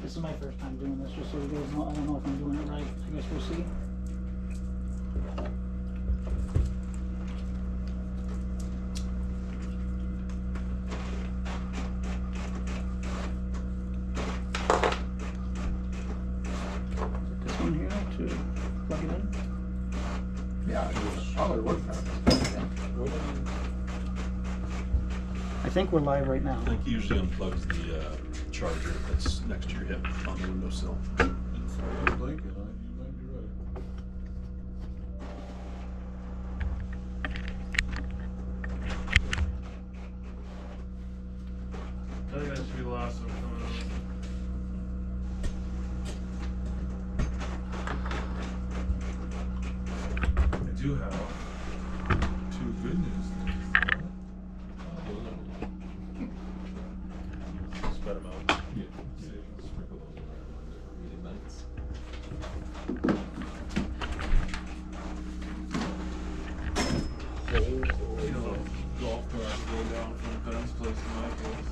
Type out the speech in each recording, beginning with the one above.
This is my first time doing this, just so you guys know. I don't know if I'm doing it right. I guess we'll see. This one here to plug it in. Yeah, it was solid wood. I think we're live right now. I think he usually unplugs the charger that's next to your hip on the windowsill. I don't like it. You might be right. I think that should be the last one coming out. I do have two good news things. Spread them out. Yeah. Sprinkle those around there. Really nice. You know, golf cart go down from Penn's place to my place.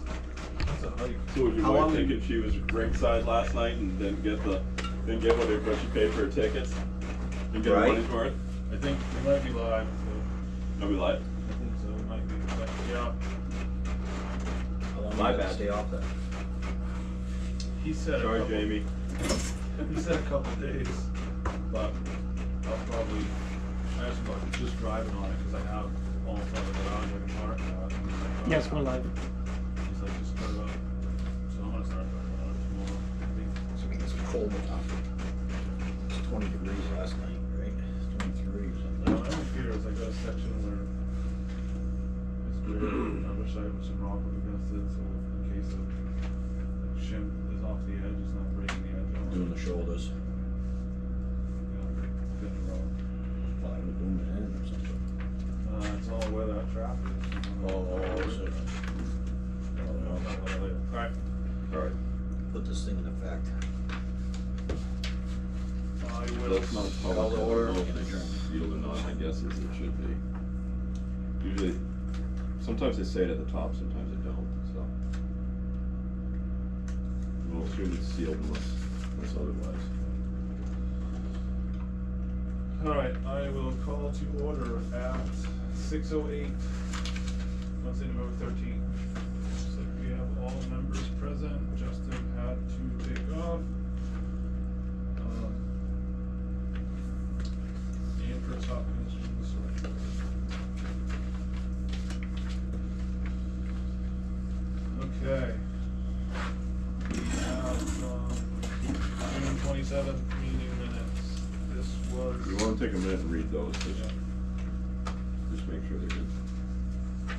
That's a hike. So would your How wife long think did- if she was ringside last night and didn't get what she paid for her tickets? Didn't get her Right. money's worth? I think we might be live, so I'd be like, I think so. We might be, but yeah. My bad day off then. He said sorry, a couple, Jamie. He said a couple days, but I'll probably. I asked about just driving on it because I have almost all the garage I can park at. And he's like, Yes, we're live. He's like, just start it up. So I'm gonna start driving on it tomorrow. I think. It's cold enough. It's 20 degrees last night, right? 23 or something. No, I don't fear is I got a section where it's weird. I wish I had some rock up against it, so in case of like shim is off the edge, it's not breaking the edge off. Doing the shoulders. Yeah, getting rock. Plywood doing the end or something. It's all where that trap is. So Alright. Alright. put this thing in effect. I will. That's not Call the public. order. I don't know if it's sealed or not. My guess is it should be. Usually, sometimes they say it at the top, sometimes they don't, so. We'll assume it's sealed unless otherwise. Alright, I will call to order at 6:08, Wednesday, November 13th. Looks like we have all members present. Justin had to take off. And Chris Hopkins from the select board. Okay. We have June 27th meeting minutes. This was. You wanna take a minute and read those, Yeah. just make sure they're good.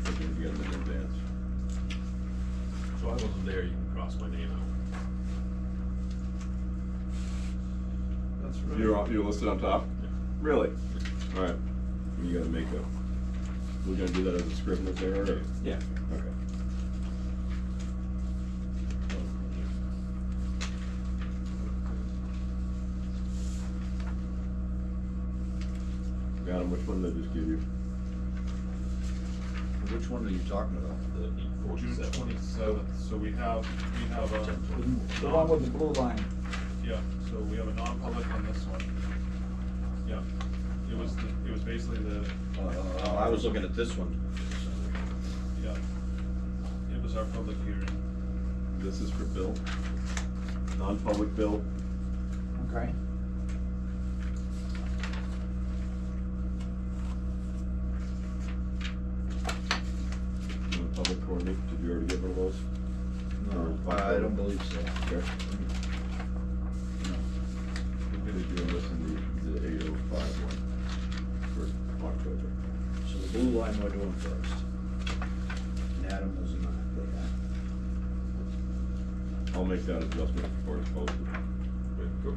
They can get them in advance. So I wasn't there, you can cross my name out. That's right. You're listed on top? Yeah. Really? Alright, you gotta make we're gonna do that as a Scrivener's error, or? Yeah. Okay. Adam, which one did I just give you? Which one are you talking about? The June 847. 27th, so we have The one with the blue line. yeah, so we have a non-public on this one. Yeah, it was basically the, I was looking at this one. yeah, it was our public hearing. This is for Bill. Non-public Bill. Okay. Non-public Courtney, did you already get one of those? No, I don't believe so. Okay. Did you listen to the 805 one for October? So the blue line we're doing first. And Adam was not. I'll make that adjustment before it's posted. Wait, go.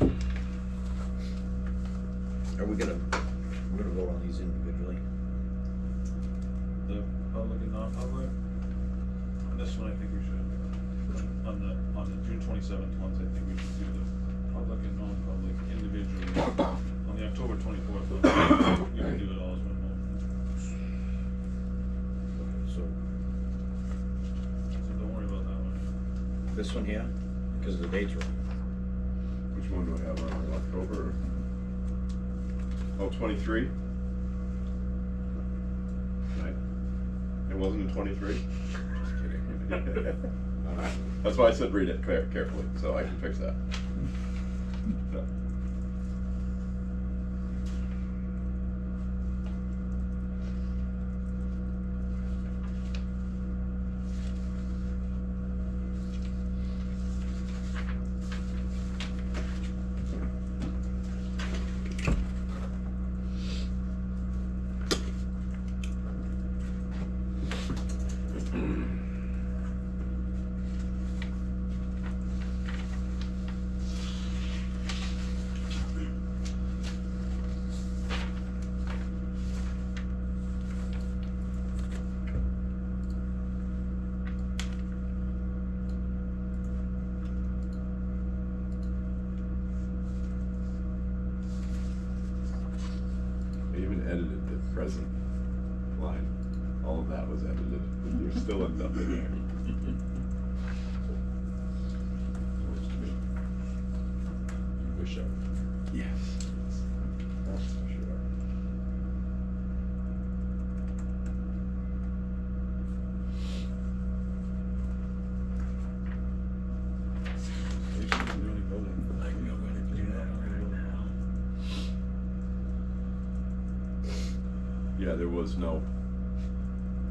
Are we gonna, we're gonna vote on these individually? The public and non-public? On this one, I think we should. On the June 27th ones, I think we should do the public and non-public individually. On the October 24th one, we can do it all as one motion. So, So don't worry about that one. this one here, because the date's wrong. Which one do I have on October? Oh, 23? Right. It wasn't in 23? Just kidding. Alright. That's why I said read it carefully, so I can fix that. Yeah. I even edited the present line. All of that was edited, and you're still ends up in there. Works to me. You wish I. Yes. That's for sure. We shouldn't do any voting. I can go in and do that right now. Yeah, there was no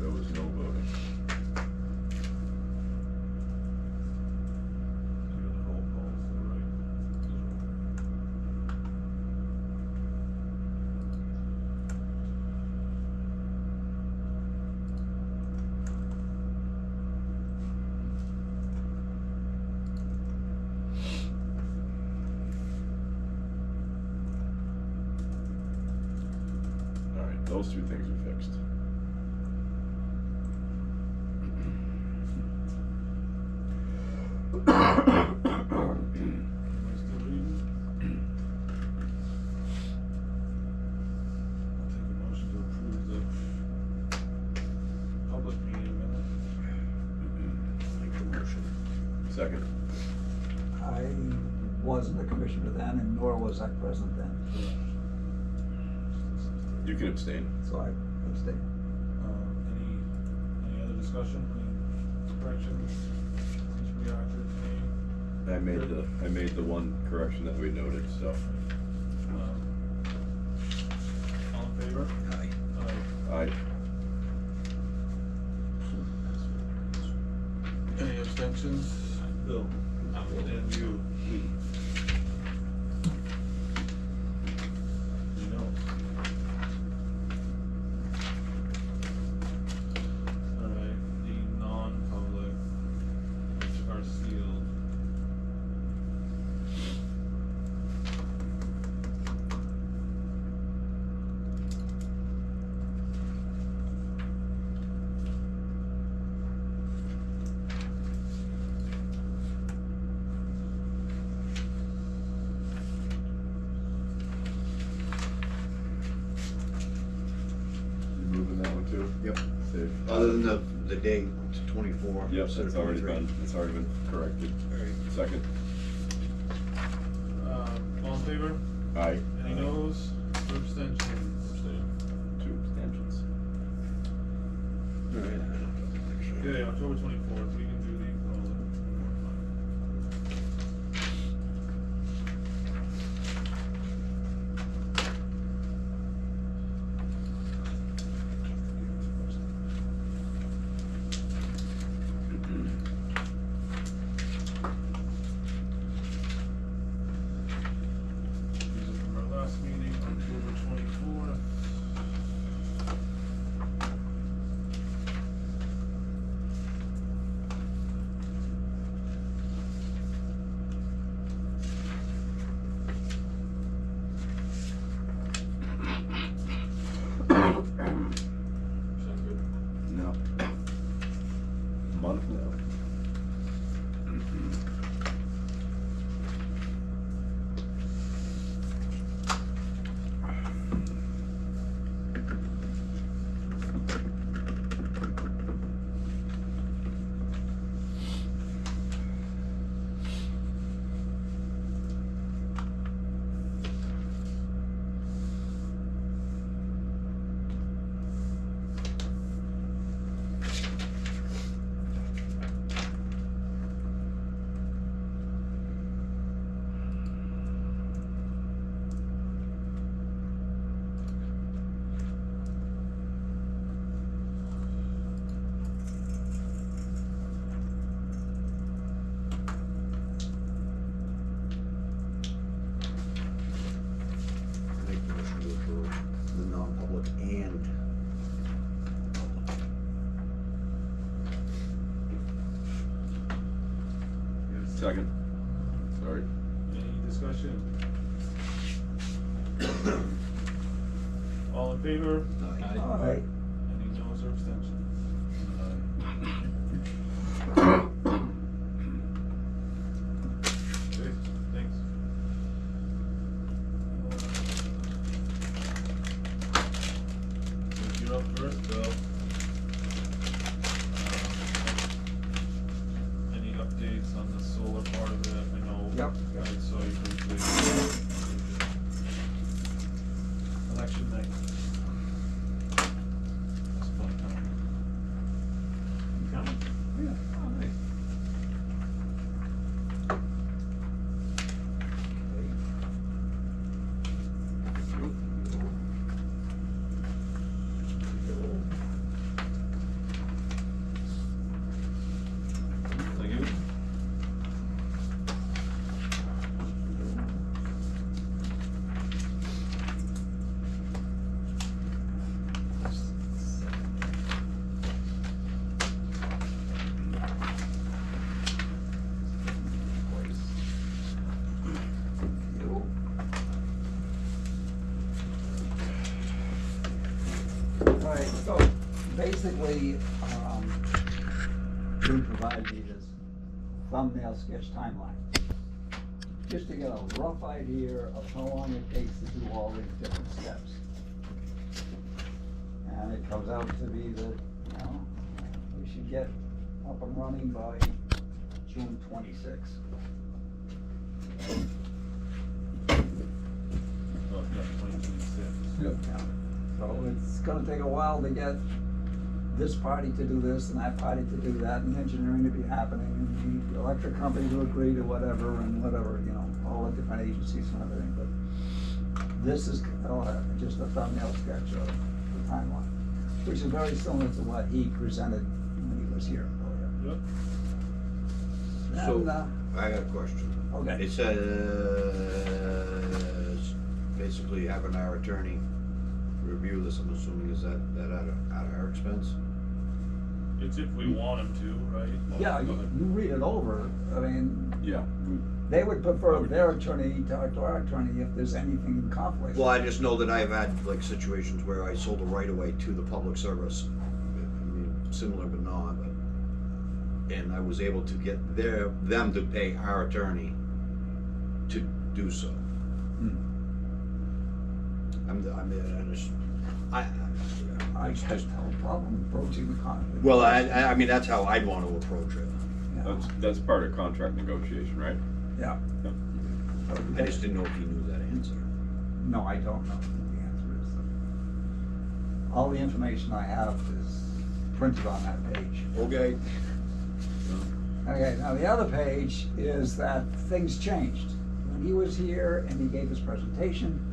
voting. You got the roll call, so right. All right, those two things are fixed. Am I still reading? I'll take a motion to approve the public meeting minute. Make the motion. Second. I wasn't a commissioner then, and nor was I present then, You can abstain. so I abstained. Any other discussion, any corrections, since we are to I made the one correction that we noted, so. all in favor? Aye. Aye. I, Any abstentions? Bill? And you? No. Alright, the non-public, which are sealed. you moving that one too? Yep. Safe. Other than the date, it's 24. Yep, instead it's of already 23. been corrected. Alright. Second. All in favor? Aye. Any noes or abstentions? Abstain. 2 abstentions. Alright. Yeah, October 24th, we can do the public one more time. These are from Second. Sorry. Any discussion? All in favor? Aye. All right. Any noes or abstentions? Okay, thanks. So you're up first, Bill. Any updates on the solar part of it? I know. Yep. I saw you briefly. Election night. That's a fun time. You coming? Yeah. Oh, nice. Thank you. All right, so basically, Jim provided me this thumbnail sketch timeline, just to get a rough idea of how long it takes to do all these different steps. And it comes out to be that, you know, we should get up and running by June 26th. Oh, yeah, 2026. Yeah. So it's gonna take a while to get this party to do this and that party to do that, and engineering to be happening, and the electric company to agree to whatever, and whatever, you know, all the different agencies and everything, but this is just a thumbnail sketch of the timeline, which is very similar to what he presented when he was here earlier. Yep. So, And, I got a question. okay. It says, basically having our attorney review this, I'm assuming, is that out of our expense? It's if we want him to, right? Yeah, you read it over, I mean, Yeah. they would prefer their attorney to talk to our attorney if there's anything in conflict. Well, I just know that I've had like situations where I sold a right of way to the public service. I mean, similar but not, but, and I was able to get them to pay our attorney to do so. I I had no problem approaching the conflict. well, I mean, that's how I'd want to approach it. Yeah. That's part of contract negotiation, right? Yeah. I just didn't know if you knew that answer. No, I don't know what the answer is. All the information I have is printed on that page. Okay. Okay, now the other page is that things changed. When he was here and he gave his presentation,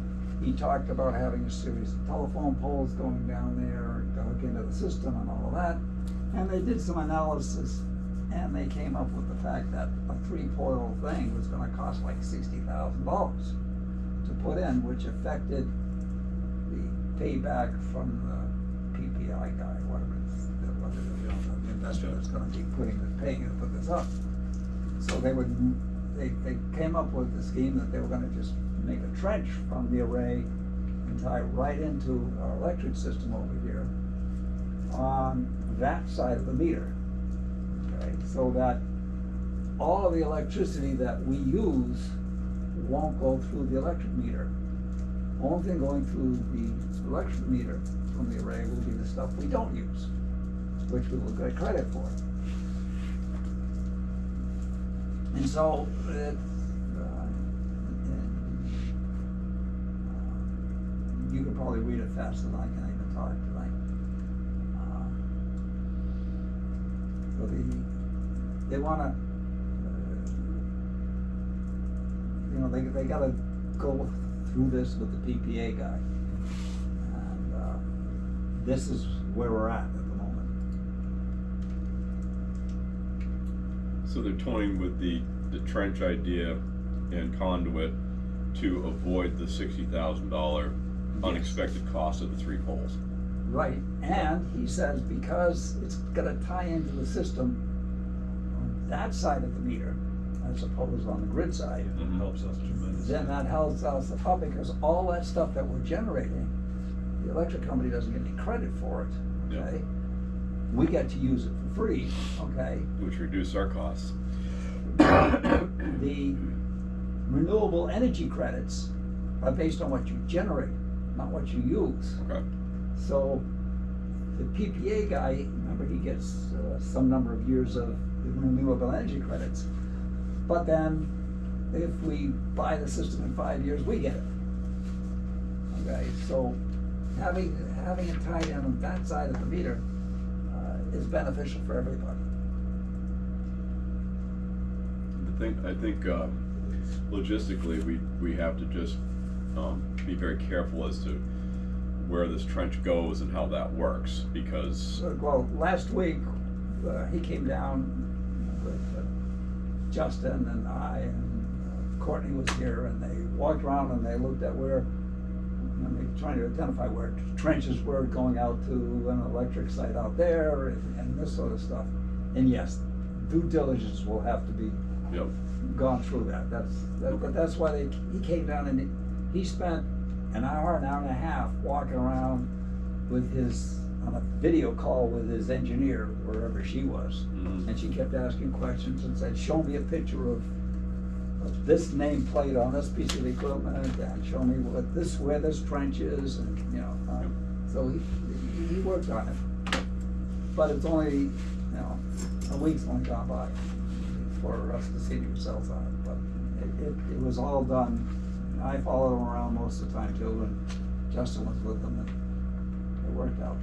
he talked about having a series of telephone poles going down there to hook into the system and all of that. And they did some analysis and they came up with the fact that a 3-pole thing was gonna cost like $60,000 to put in, which affected the payback from the PPI guy, whatever it's, the investor that's gonna be paying to put this up. So they came up with the scheme that they were gonna just make a trench from the array and tie right into our electric system over here on that side of the meter. Okay, so that all of the electricity that we use won't go through the electric meter. Only thing going through the electric meter from the array will be the stuff we don't use, which we will get credit for. And so you could probably read it faster than I can even talk tonight. So they wanna, you know, they gotta go through this with the PPA guy. And this is where we're at the moment. So they're toying with the trench idea and conduit to avoid the $60,000 unexpected cost of the 3 poles. Right, and he says because it's gonna tie into the system on that side of the meter, as opposed on the grid side, It helps us tremendously. then that helps us out because all that stuff that we're generating, the electric company doesn't get any credit for it, Yeah. okay? We get to use it for free, okay? Which reduce our costs. The renewable energy credits are based on what you generate, not what you use. Okay. So the PPA guy, remember, he gets some number of years of the renewable energy credits. But then if we buy the system in 5 years, we get it. Okay, so having it tied in on that side of the meter is beneficial for everybody. I think logistically, we have to just be very careful as to where this trench goes and how that works, because, Well, last week, he came down with Justin and I, and Courtney was here, and they walked around and they looked at where, trying to identify where trenches were going out to an electric site out there and this sort of stuff. And yes, due diligence will have to be yep, gone through that. But that's why he came down and he spent an hour and a half walking around with on a video call with his engineer, wherever she was. Mhm. And she kept asking questions and said, show me a picture of this nameplate on this piece of equipment, and show me where this trench is, and, so he worked on it. But it's only, a week's only gone by for us to see the results on it, but it was all done. I followed him around most of the time too, and Justin was with them, and it worked out.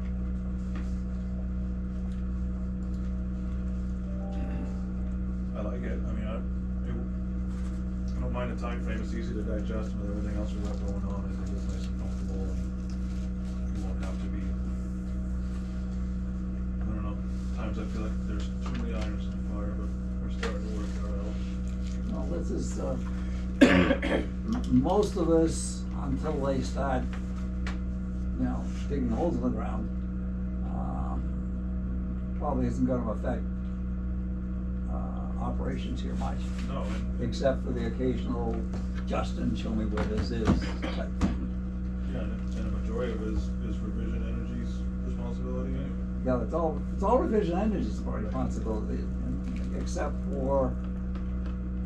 I like it. I mean, I don't mind the time frame. It's easy to digest with everything else we have going on. I think it's nice and comfortable, and we won't have to be. I don't know. Times I feel like there's too many irons in the fire, but we're starting to work it out. Well, this is, most of this, until they start, digging holes in the ground, probably isn't gonna affect, operations here much, No, and except for the occasional, Justin, show me where this is, type thing. yeah, and a majority of it is Revision Energy's responsibility anyway. Yeah, it's all Revision Energy's responsibility, except for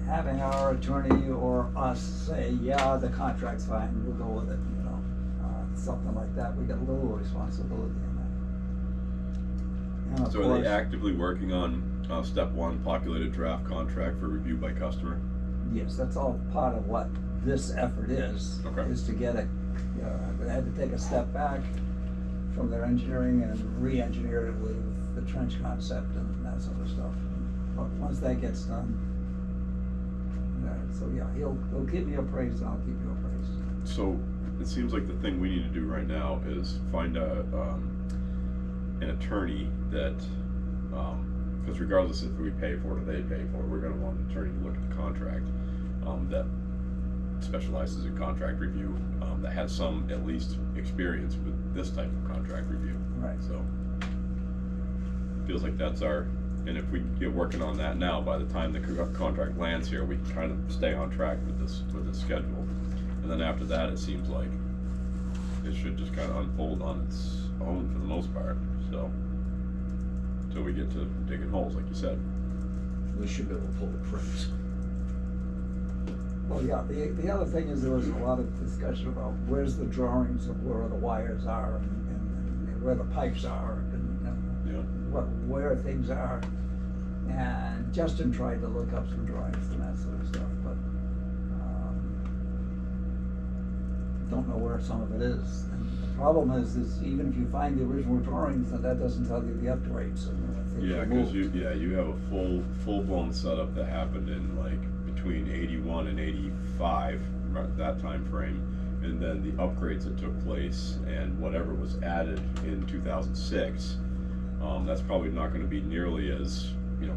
having our attorney or us say, yeah, the contract's fine, we'll go with it, something like that. We got a little responsibility in that. And of so are course, they actively working on step one, populated draft contract for review by customer? yes, that's all part of what this effort is. Okay. Is to get they had to take a step back from their engineering and re-engineer it with the trench concept and that sort of stuff. But once that gets done, so yeah, he'll keep me appraised and I'll keep you appraised. So it seems like the thing we need to do right now is find an attorney that, because regardless if we pay for it or they pay for it, we're gonna want an attorney to look at the contract, that specializes in contract review, that has some at least experience with this type of contract review. Right. So feels like that's and if we get working on that now, by the time the contract lands here, we can kind of stay on track with this schedule. And then after that, it seems like it should just kind of unfold on its own for the most part, so. Until we get to digging holes, like you said. We should be able to pull the prints. Well, yeah, the other thing is there was a lot of discussion about where's the drawings of where the wires are and where the pipes are and Yeah. where things are. And Justin tried to look up some drawings and that sort of stuff, but don't know where some of it is. And the problem is even if you find the original drawings, then that doesn't tell you the upgrades and things Yeah, are cause moved. you have a full-blown setup that happened in like between 81 and 85, right, that time frame. And then the upgrades that took place and whatever was added in 2006, that's probably not gonna be nearly as,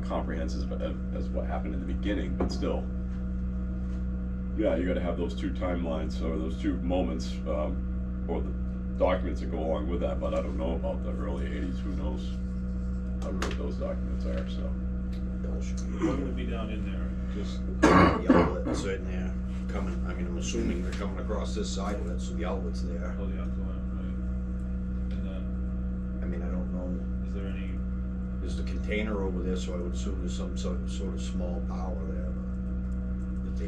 comprehensive as what happened in the beginning, but still. Yeah, you gotta have those two timelines, or those two moments, or the documents that go along with that, but I don't know about the early 80s, who knows how good those documents are, so. Bill should be- What would be down in there? just, The outlet sitting there, coming, I mean, I'm assuming they're coming across this side of it, so the outlet's there. oh, the outgoing, right? And then, I mean, I don't know, is there any, there's the container over there, so I would assume there's some sort of small power there, but that they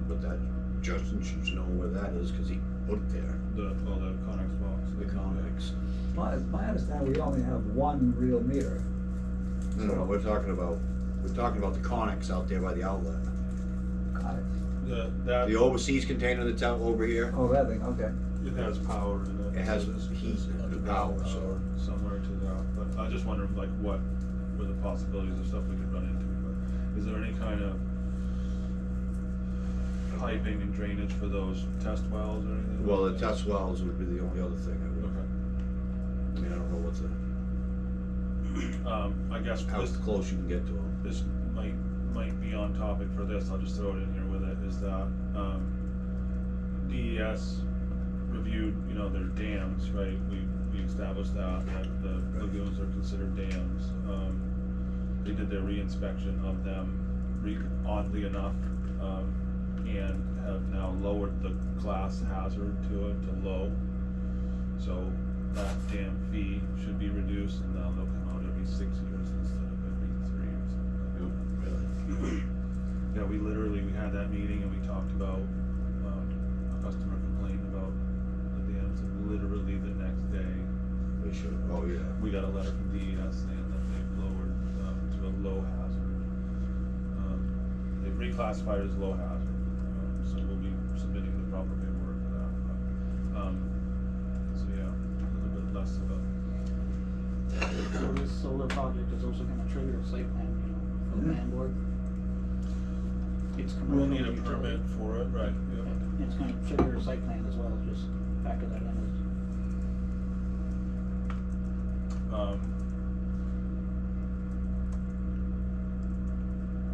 but that, Justin should know where that is, cause he put it there, the Connex box? the Connex. My understanding, we only have one real meter. No, we're talking about the Connex out there by the outlet. Connex. That, The overseas container that's out over here, Oh, that thing, okay. it has power in it. It has so there's- heat there's and underground power, so- somewhere to that, but I just wondered like what were the possibilities of stuff we could run into, but is there any kind of piping and drainage for those test wells or anything? well, like the that? test wells would be the only other thing I would, Okay. I mean, I don't know what's the, I guess how this, close you can get to them. this might be on topic for this, I'll just throw it in here with it, is that, DES reviewed, you know, their dams, right? We established that the lagoons are considered dams. They did their re-inspection of them, oddly enough, and have now lowered the class hazard to it to low. So that dam fee should be reduced, and now they'll come out every 6 years instead of every 3 years. Really? Yeah, we had that meeting and we talked about, a customer complained about the dams, and literally the next day, They should, oh, yeah. we got a letter from DES saying that they've lowered, to a low hazard. They've reclassified it as low hazard, so we'll be submitting the proper paperwork for that, but, so yeah, a little bit less of a, So this solar project is also gonna trigger a site plan, you know, for the land board. It's commercial. we'll need a utility. permit for it, right, yeah. And it's gonna trigger a site plan as well, just factor that in as.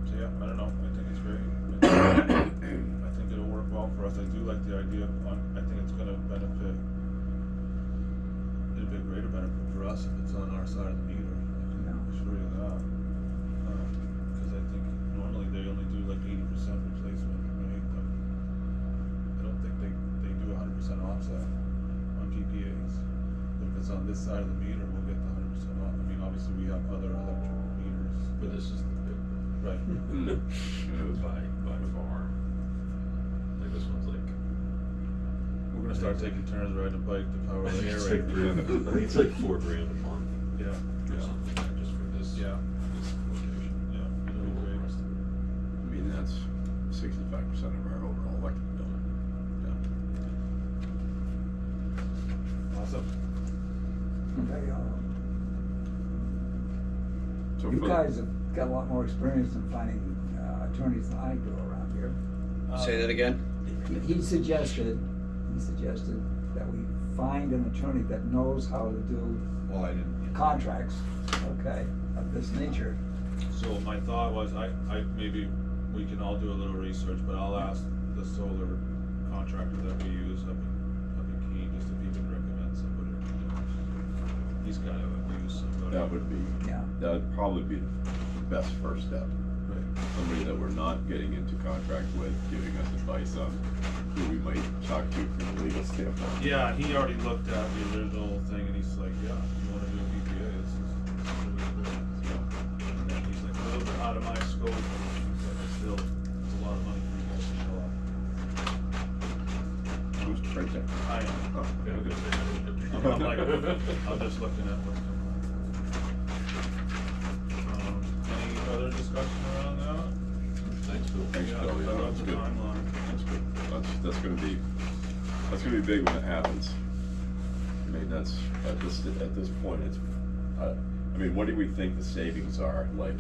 So yeah, I don't know, I think it's great. I think it'll work well for us, I do like the idea I think it's gonna benefit, it'll be a greater benefit for us if it's on our side of the meter, I can assure you that. Cause I think normally they only do like 80% replacement, right? But I don't think they do 100% offset on PPAs. But if it's on this side of the meter, we'll get the 100% off, I mean, obviously we have other electric meters. But this is the big one. Right. By far. Like this one's like. We're gonna start taking turns riding a bike to power the air It's right. like I think it's like $4 grand a month. Yeah, Or yeah, something like that, just for this. Yeah. This location. yeah, it'll be great. I mean, that's 65% of our overall electric bill. Awesome. Okay, So you for- guys have got a lot more experience in finding attorneys than I do around here. Say that again? He suggested that we find an attorney that knows how to do Oh, I didn't. contracts, okay, of this nature. So my thought was, I maybe we can all do a little research, but I'll ask the solar contractor that we use up in Keene, just if he would recommend somebody. He's gotta have used somebody. That would be, Yeah. that would probably be the best first step. Right. Somebody that we're not getting into contract with, giving us advice on who we might talk to from a legal standpoint. Yeah, he already looked at the original thing and he's like, yeah, you wanna do a PPA, this is really good. And then he's like, a little bit out of my scope, but it's still, it's a lot of money for you guys to shell out. Who's right there? I am. Oh, Yeah, okay. I'm like, I'm just looking at what's coming on. Any other discussion around that? Thanks, Bill. Thanks, Yeah, Bill, yeah, about that's the good. timeline. That's good. That's gonna be big when it happens. I mean, that's, at this point, it's, I mean, what do we think the savings are? Like,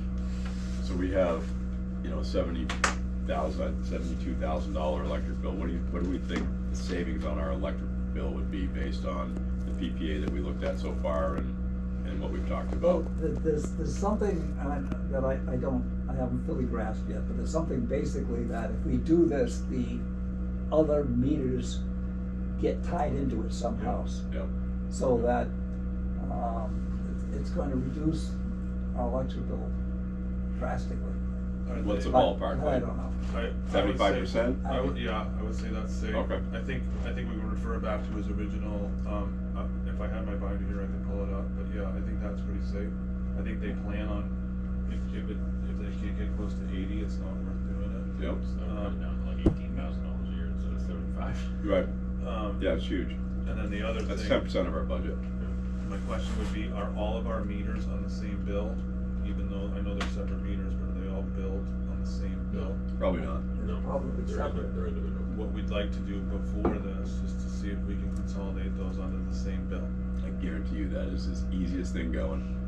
so we have, you know, $72,000 electric bill. What do we think the savings on our electric bill would be based on the PPA that we looked at so far and what we've talked Well, about? there's something that I haven't fully grasped yet, but there's something basically that if we do this, the other meters get tied into it somehow. Yeah. So that, it's going to reduce our electric bill drastically. What's the they- ballpark? I don't know. I would say- 75%? I would, yeah, I would say that's safe. Okay. I think we would refer back to his original, if I had my binder here, I could pull it up, but yeah, I think that's pretty safe. I think they plan on, if they can't get close to 80, it's not worth doing it. Yep. So we're putting down to like $18,000 a year instead of 75. Right, Um, yeah, it's huge. And then the other thing. That's 10% of our budget. My question would be, are all of our meters on the same bill? Even though I know they're separate meters, but are they all billed on the same bill? Probably not. They're probably separate. They're individual. What we'd like to do before this is to see if we can consolidate those onto the same bill. I guarantee you that is the easiest thing going.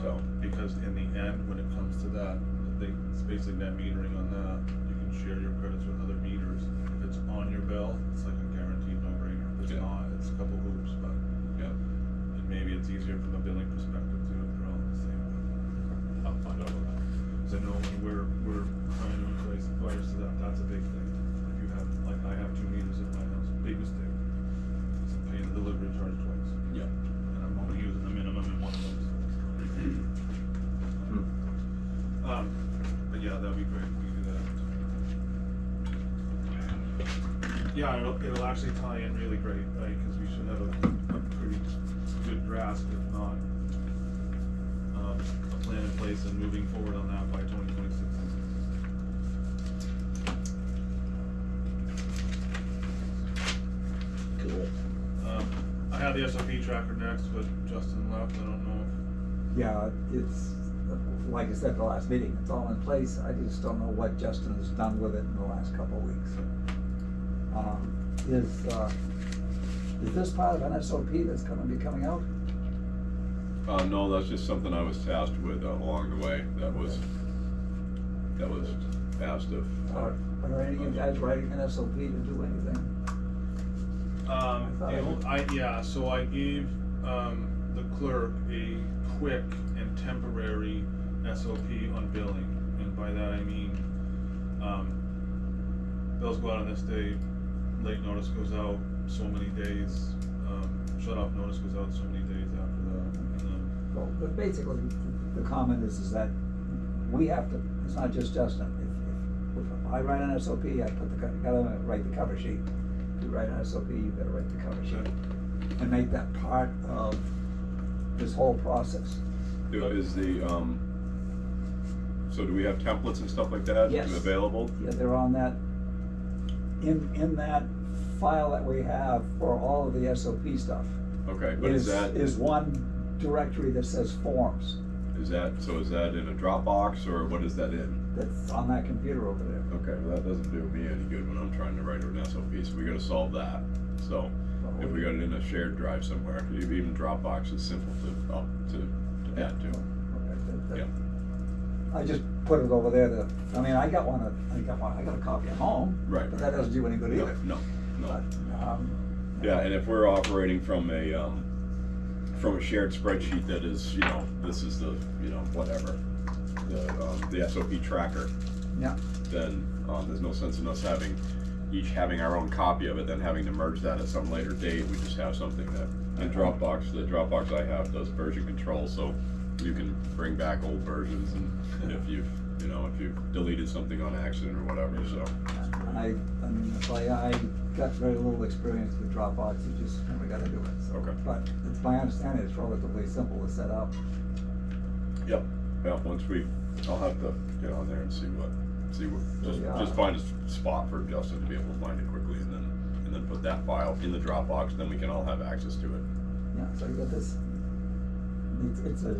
So. Because in the end, when it comes to that, it's basically net metering on that. You can share your credits with other meters. If it's on your bill, it's like a guaranteed no-brainer. If it's Yeah. not, it's a couple hoops, but. Yeah. And maybe it's easier from a billing perspective too, if they're all the same. I'll find out about that. Cause I know when we're trying to replace wires to that's a big thing. If you have, like, I have 2 meters at my house, big mistake. So I'm paying the delivery charge twice. Yeah. And I'm only using the minimum in one of them. But yeah, that'd be great if we could do that. Yeah, it'll actually tie in really great, right, cause we should have a pretty good grasp, if not, a plan in place and moving forward on that by 2026. Cool. I have the SOP tracker next, but Justin left, I don't know Yeah, it's, like I said at the last meeting, it's all in place. I just don't know what Justin has done with it in the last couple of weeks. Is this part of an SOP that's gonna be coming out? No, that's just something I was tasked with along the way. That was asked of. Are any of you guys writing an SOP to do anything? So I gave, the clerk a quick and temporary SOP on billing, and by that I mean, bills go out on this day, late notice goes out so many days, shut off notice goes out so many days after that, and then. Well, but basically, the comment is that we have to, it's not just Justin. If I write an SOP, I gotta write the cover sheet. If you write an SOP, you gotta write the cover sheet. And make that part of this whole process. Is the, so do we have templates and stuff like that Yes. available? Yeah, they're on that, in that file that we have for all of the SOP stuff. Okay, but is that, Is one directory that says forms, is that in a Dropbox or what is that in? that's on that computer over there. Okay, well, that doesn't do me any good when I'm trying to write an SOP, so we gotta solve that. So, if we got it in a shared drive somewhere, even Dropbox is simple to add to. Okay, Yeah. I just put it over there I got a copy at home. Right, But right. that doesn't do any good either. No. But, Yeah, and if we're operating from a shared spreadsheet that is, this is the, whatever, the SOP tracker, yeah, then, there's no sense in us each having our own copy of it, then having to merge that at some later date. We just have something that, in Dropbox, the Dropbox I have does version control, so you can bring back old versions and if you've deleted something on accident or whatever, so. I got very little experience with Dropbox, you just never gotta do it, so. Okay. But it's my understanding it's relatively simple to set up. Yep, yeah, I'll have to get on there and just find a spot for Justin to be able to find it quickly and then put that file in the Dropbox, and then we can all have access to it. Yeah, so you got this, it's a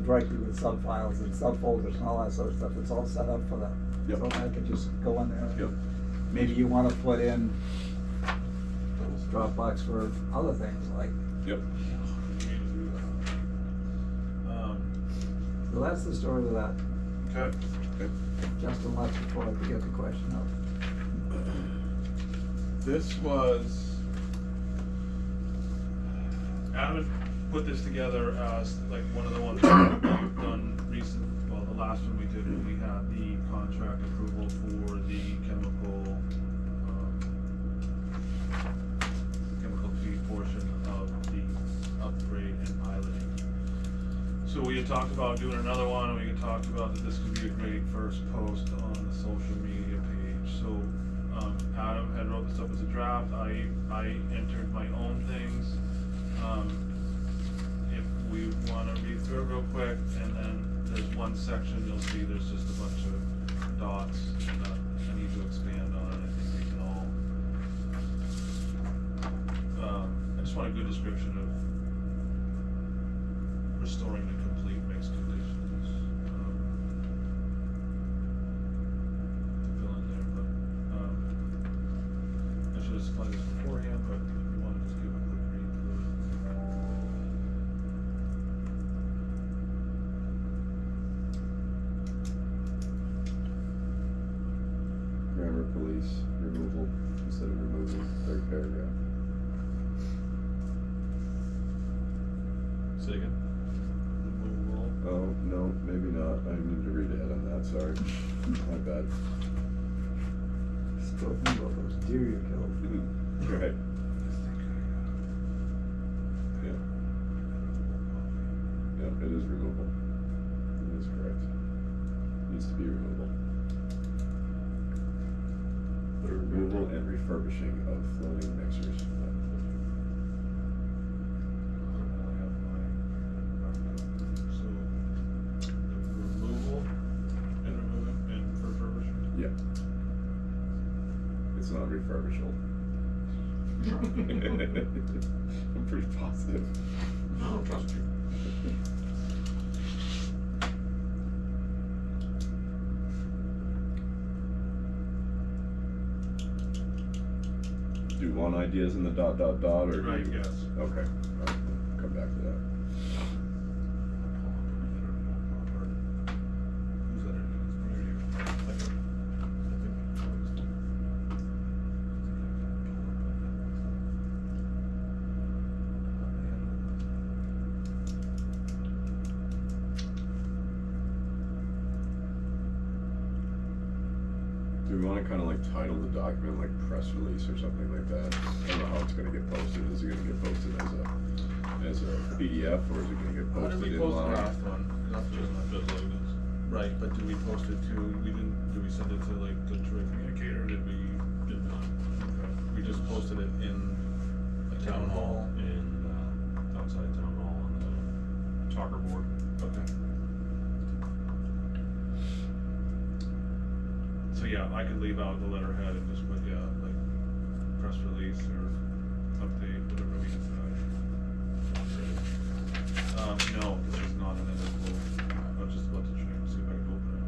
directory with sub-files and subfolders and all that sort of stuff, it's all set up for that. Yep. So I could just go in there. Yep. Maybe you wanna put in Dropbox for other things, like, Yep. so that's the story with that. Okay. Justin left before I could get the question out. This was, Adam had put this together as like one of the ones that we've done recent, well, the last one we did when we had the contract approval for the chemical feed portion of the upgrade and piloting. So So we had talked about doing another one, and we had talked about that this could be a great first post on the social media page. So, Adam had wrote this up as a draft, I entered my own things. If we wanna read through it real quick, and then there's one section, you'll see there's just a bunch of dots that I need to expand on, and I think we can all. I just want a good description of restoring the complete mixed conditions. To fill in there, but, I should have supplied this beforehand, but if you wanna just give a quick read through it. Grammar police removal instead of removing, third paragraph. Say again. Removal. Oh, no, maybe not. I need to read ahead on that, sorry. My bad. Still think about those deer you killed. Right. Yeah. Yeah, it is removal. It is correct. Needs to be removal. The removal and refurbishing of floating mixers. So, the removal and removing and refurbishing. Yeah. It's not refurbishable. I'm pretty positive. I don't trust you. Do you want ideas in the dot or do Right, you? yes. Okay, I'll come back to that. Who's that? Do we wanna kinda like title the document like press release or something like that? I don't know how it's gonna get posted. Is it gonna get posted as a PDF or is it gonna get How did posted we in post the line? last one? Not Just just, a bit like this. right, but did we post it to, do we send it to like the Troy communicator, or did we? Did not. We just posted it in a town hall? And, outside town hall on the talker board. Okay. So yeah, I could leave out the letterhead and just put, yeah, like, press release or update, whatever we decide. No, this is not an editable, I was just about to check, see if I can open it.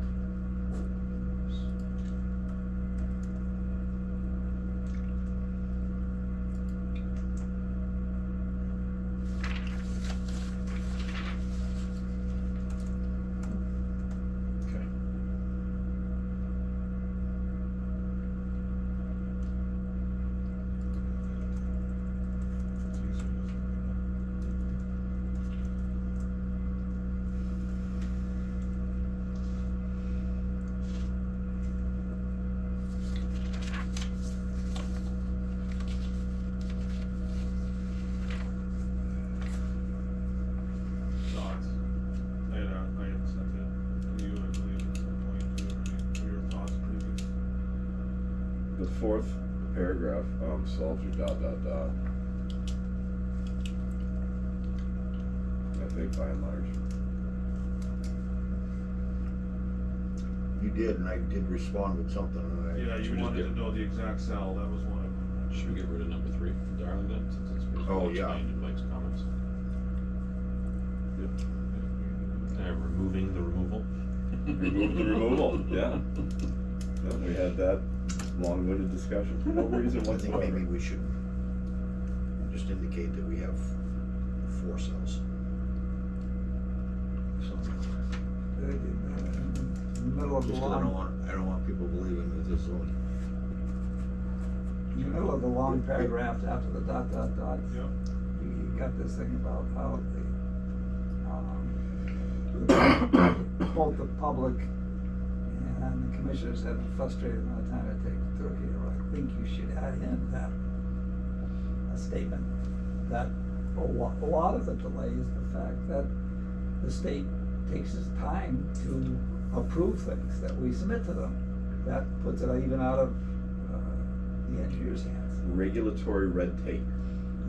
Okay. It's easier, isn't it? Thoughts? I had sent it to you, I believe, at some point, too, right? For your thoughts previous. The fourth paragraph, solves your dot. I think by and large. You did, and I did respond with something, and I. Yeah, Should you we just wanted get- to know the exact cell, that was one of them. Should we get rid of number 3 from Darling then, since it's basically Oh, yeah. explained in Mike's comments? Removing the removal? Remove the removal, yeah. Yeah, we had that long-winded discussion for no reason I think whatsoever. maybe we should just indicate that we have 4 cells. In the middle of the Just 'cause long, I don't want people believing that there's only. in the middle of the long paragraph after the dot, Yep. you got this thing about how both the public and the commissioners have a frustrated amount of time to take through here. I think you should add in that, a statement that a lot of the delay is the fact that the state takes its time to approve things that we submit to them. That puts it even out of the engineer's hands. Regulatory red tape.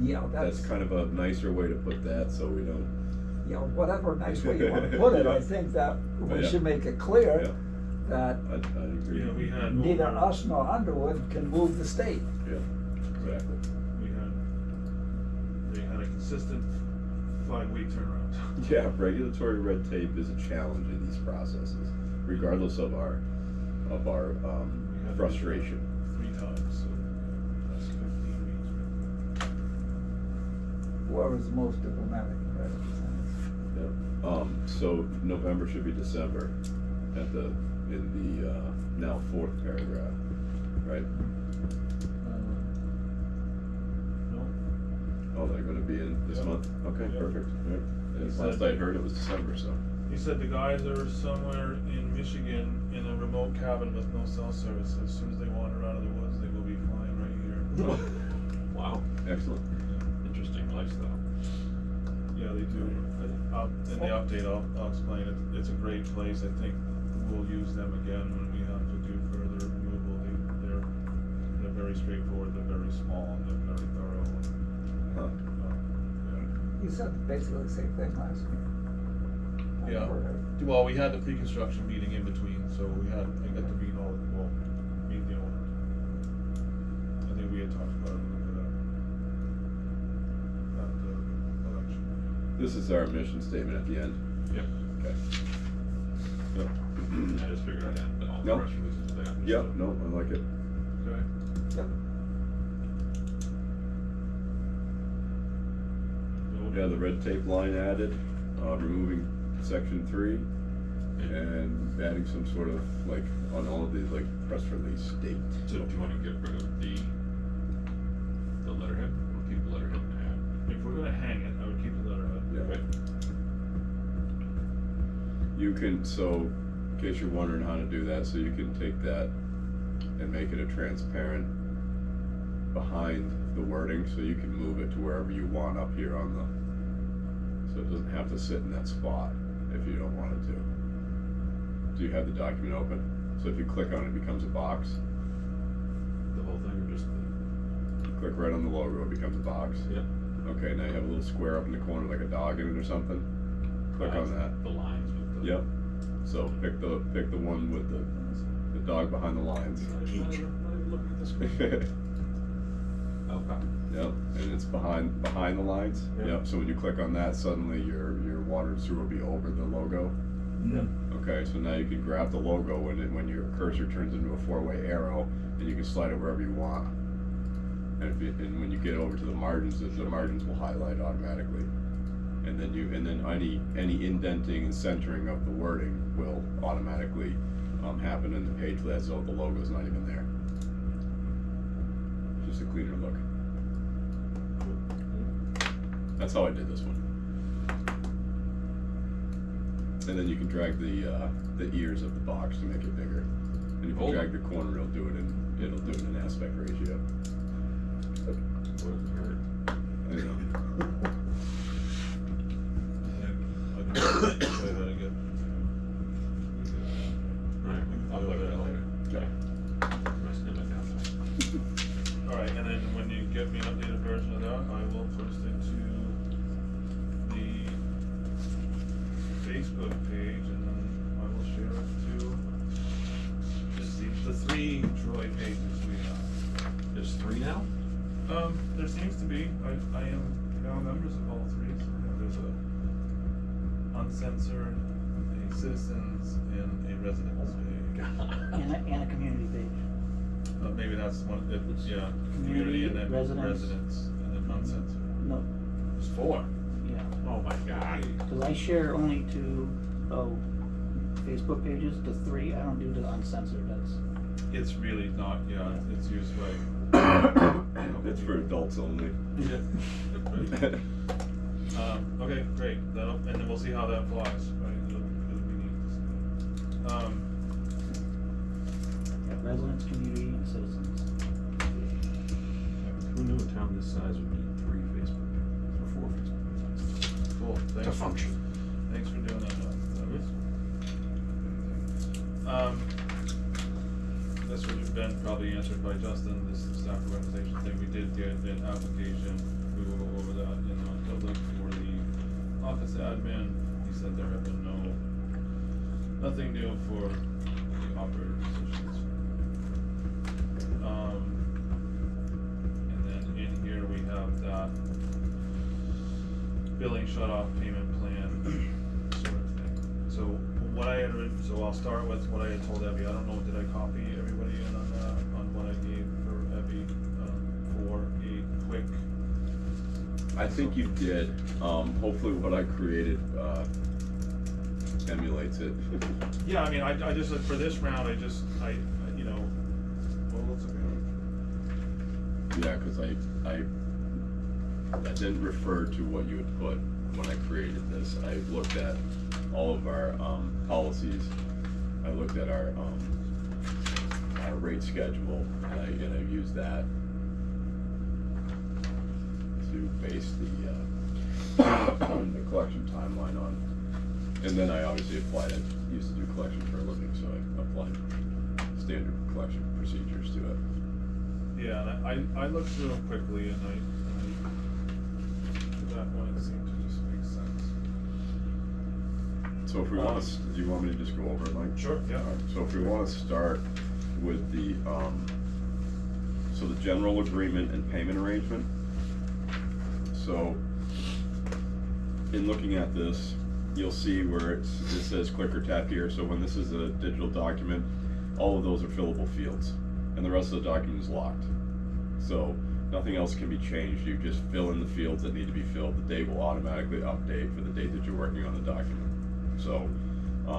Yeah, That's kind of a nicer way to put that, so we don't. You know, whatever nice way you wanna put it, I Yeah. think that we Yeah. should make it clear Yeah. that I'd agree. Yeah, we had. neither over- us nor Underwood can move the state. Yeah, exactly. They had a consistent 5-week turnaround. Yeah, regulatory red tape is a challenge in these processes, regardless of our We had frustration. 3 times, so that's 15 weeks. Whoever's the most diplomatic, right? Yeah. So November should be December in the now 4th paragraph, right? No, Oh, they're gonna be in this Yeah. month? Okay, Yeah. perfect, alright. He And said- last I heard it was December, so. he said the guys are somewhere in Michigan in a remote cabin with no cell service. As soon as they wander out of the woods, they will be flying right here. Wow, Excellent. interesting lifestyle. Yeah, they do. In the update, I'll explain it. It's a great place. I think we'll use them again when we have to do further removal. They're very straightforward, they're very small, and they're very thorough. Huh. You said basically the same thing last year. I Yeah. heard it. Well, we had the pre-construction meeting in between, so I got to meet meet the owner. I think we had talked about it a little bit at the election. This is our mission statement at the end. Yep. Okay. Yep. I just figured I'd add all the No. press releases to that. Yep, no, I like it. Okay. Yep. Yeah, the red tape line added, removing section 3, and adding some sort of, like, on all of these, like, press release date. So do you wanna get rid of the letterhead, or keep the letterhead and If we're gonna hang it, I would keep the letterhead. Yeah. add? Okay. You can, so, in case you're wondering how to do that, so you can take that and make it a transparent behind the wording, so you can move it to wherever you want up here on the, so it doesn't have to sit in that spot if you don't want it to. Do you have the document open? So if you click on it, it becomes a box. The whole thing, or just the? Click right on the logo, it becomes a box. Yep. Okay, now you have a little square up in the corner like a dog in it or something. Click on that. The lines with the. Yep. So pick the one with the dog behind the lines. Not even looking at the screen. Okay. Yep, and it's behind the lines. Yeah. Yep. So when you click on that, suddenly your water and sewer will be over the logo. Yep. Okay, so now you can grab the logo and when your cursor turns into a 4-way arrow, and you can slide it wherever you want. And when you get over to the margins will highlight automatically. And then any indenting and centering of the wording will automatically happen in the page as though the logo's not even there. Just a cleaner look. That's how I did this one. And then you can drag the ears of the box to make it bigger. And if you Oh. drag the corner, it'll do it in aspect ratio. Wouldn't hurt. I know. I can play that again. Alright, I'll play with that later. Okay. Rest of it down. Alright, and then when you get me an updated version of that, I will post it to the Facebook page, and then I will share it to just the 3 Troy pages we have. There's 3 now? There seems to be. I am now members of all 3. So there's a uncensored, a citizens, and a residents page. And a community page. Maybe that's one. It's Yeah, community, community, and then residents. and then uncensored. No, There's 4. yeah, Oh my god. cause I share only to, Facebook pages, to 3, I don't do the uncensored, that's, It's really not. Yeah, it's used by. It's for adults only. Yeah. Okay, great. And then we'll see how that flies. Right? It'll be neat to see that. yeah, residents, community, and citizens. Who knew a town this size would need 3 Facebook pages, or 4 Facebook pages? Cool. Thanks. To function. Thanks for doing No. This would have been probably answered by Justin, this staff organization thing. We did get an application, we will go over that in October for the office admin. He said there have been nothing new for the operator positions. And then in here we have that billing shut-off payment plan sort of thing. So what I had written, so I'll start with what I had told Abby. I don't know, did I copy everybody in on that, on what I gave for Abby, for a quick? I think you did. Hopefully what I created, emulates it. Yeah, I mean, I just, for this round, I you know, well, let's look at it. Yeah, cause I didn't refer to what you had put when I created this. I looked at all of our, policies. I looked at our rate schedule, and I used that to base the collection timeline on. And then I obviously applied it, used to do collection for a living, so I applied standard collection procedures to it. Yeah, and I looked through them quickly, and that one seemed to just make sense. So if we want to, do you want me to just go over it, Mike? Sure, yeah. Alright, so if we want to start with the, so the general agreement and payment arrangement. So, in looking at this, you'll see where it says click or tap here. So when this is a digital document, all of those are fillable fields, and the rest of the document is locked. So nothing else can be changed. You just fill in the fields that need to be filled. The date will automatically update for the date that you're working on the document. So,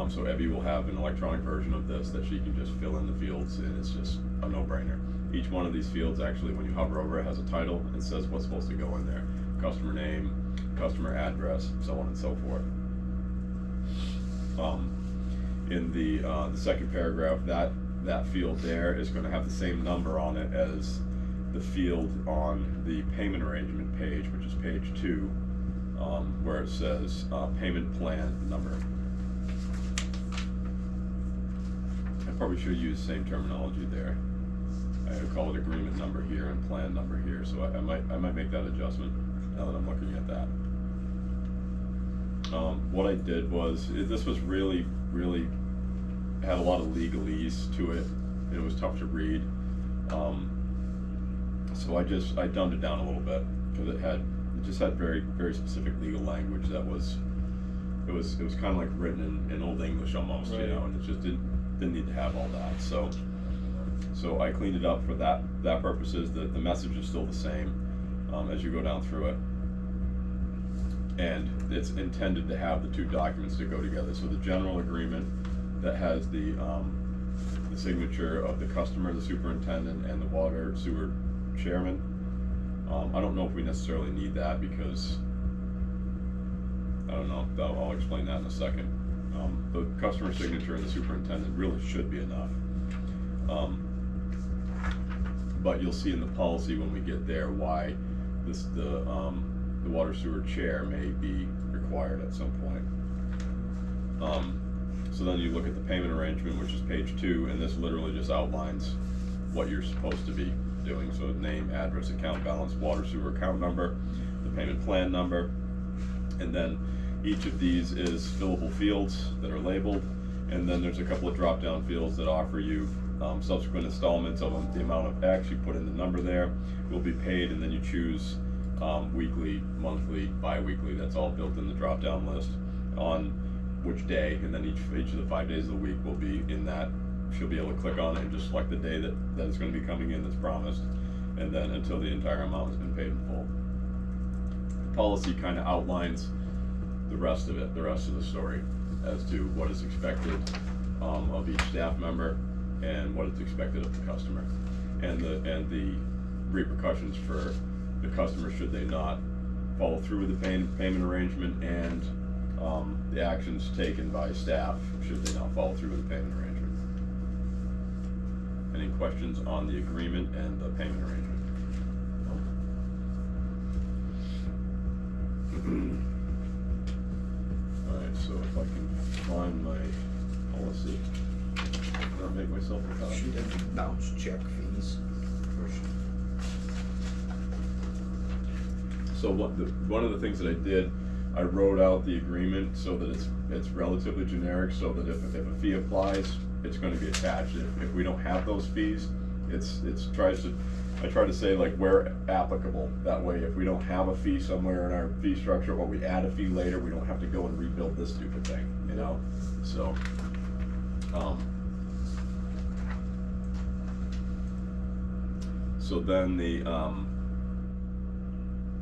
so Abby will have an electronic version of this that she can just fill in the fields, and it's just a no-brainer. Each one of these fields, actually, when you hover over it, has a title and says what's supposed to go in there: customer name, customer address, so on and so forth. In the second paragraph, that field there is going to have the same number on it as the field on the payment arrangement page, which is page 2, where it says payment plan number. I probably should use the same terminology there. I would call it agreement number here and plan number here, so I might make that adjustment now that I'm looking at that. What I did was, this was really had a lot of legalese to it. It was tough to read. So I dumbed it down a little bit, because it just had very specific legal language that was kind of like written in Old English almost, right. You know, and it just didn't need to have all that. So I cleaned it up for that purposes. The message is still the same as you go down through it. And it's intended to have the two documents that go together. So the general agreement that has the signature of the customer, the superintendent, and the water sewer chairman. I don't know if we necessarily need that, because I don't know. I'll explain that in a second. The customer signature and the superintendent really should be enough. But you'll see in the policy when we get there why the water sewer chair may be required at some point. So then you look at the payment arrangement, which is page 2, and this literally just outlines what you're supposed to be doing. So name, address, account balance, water sewer account number, the payment plan number, and then each of these is fillable fields that are labeled, and then there's a couple of drop-down fields that offer you subsequent installments of the amount of X. You put in the number there, will be paid, and then you choose weekly, monthly, bi-weekly. That's all built in the drop-down list on which day, and then each of the 5 days of the week will be in that. She'll be able to click on it and just select the day that is going to be coming in that's promised, and then until the entire amount has been paid in full. The policy kind of outlines the rest of it, the rest of the story, as to what is expected of each staff member and what is expected of the customer, and the repercussions for the customer should they not follow through with the payment arrangement, and the actions taken by staff should they not follow through with the payment arrangement. Any questions on the agreement and the payment arrangement? Alright, so if I should there be bounce check fees? Or So one of the things that I did, I wrote out the agreement so that it's relatively generic, so that if a fee applies, it's gonna be attached. If we don't have those fees, I try to say like where applicable. That way, if we don't have a fee somewhere in our fee structure, or we add a fee later, we don't have to go and rebuild this stupid thing, you know? So, so then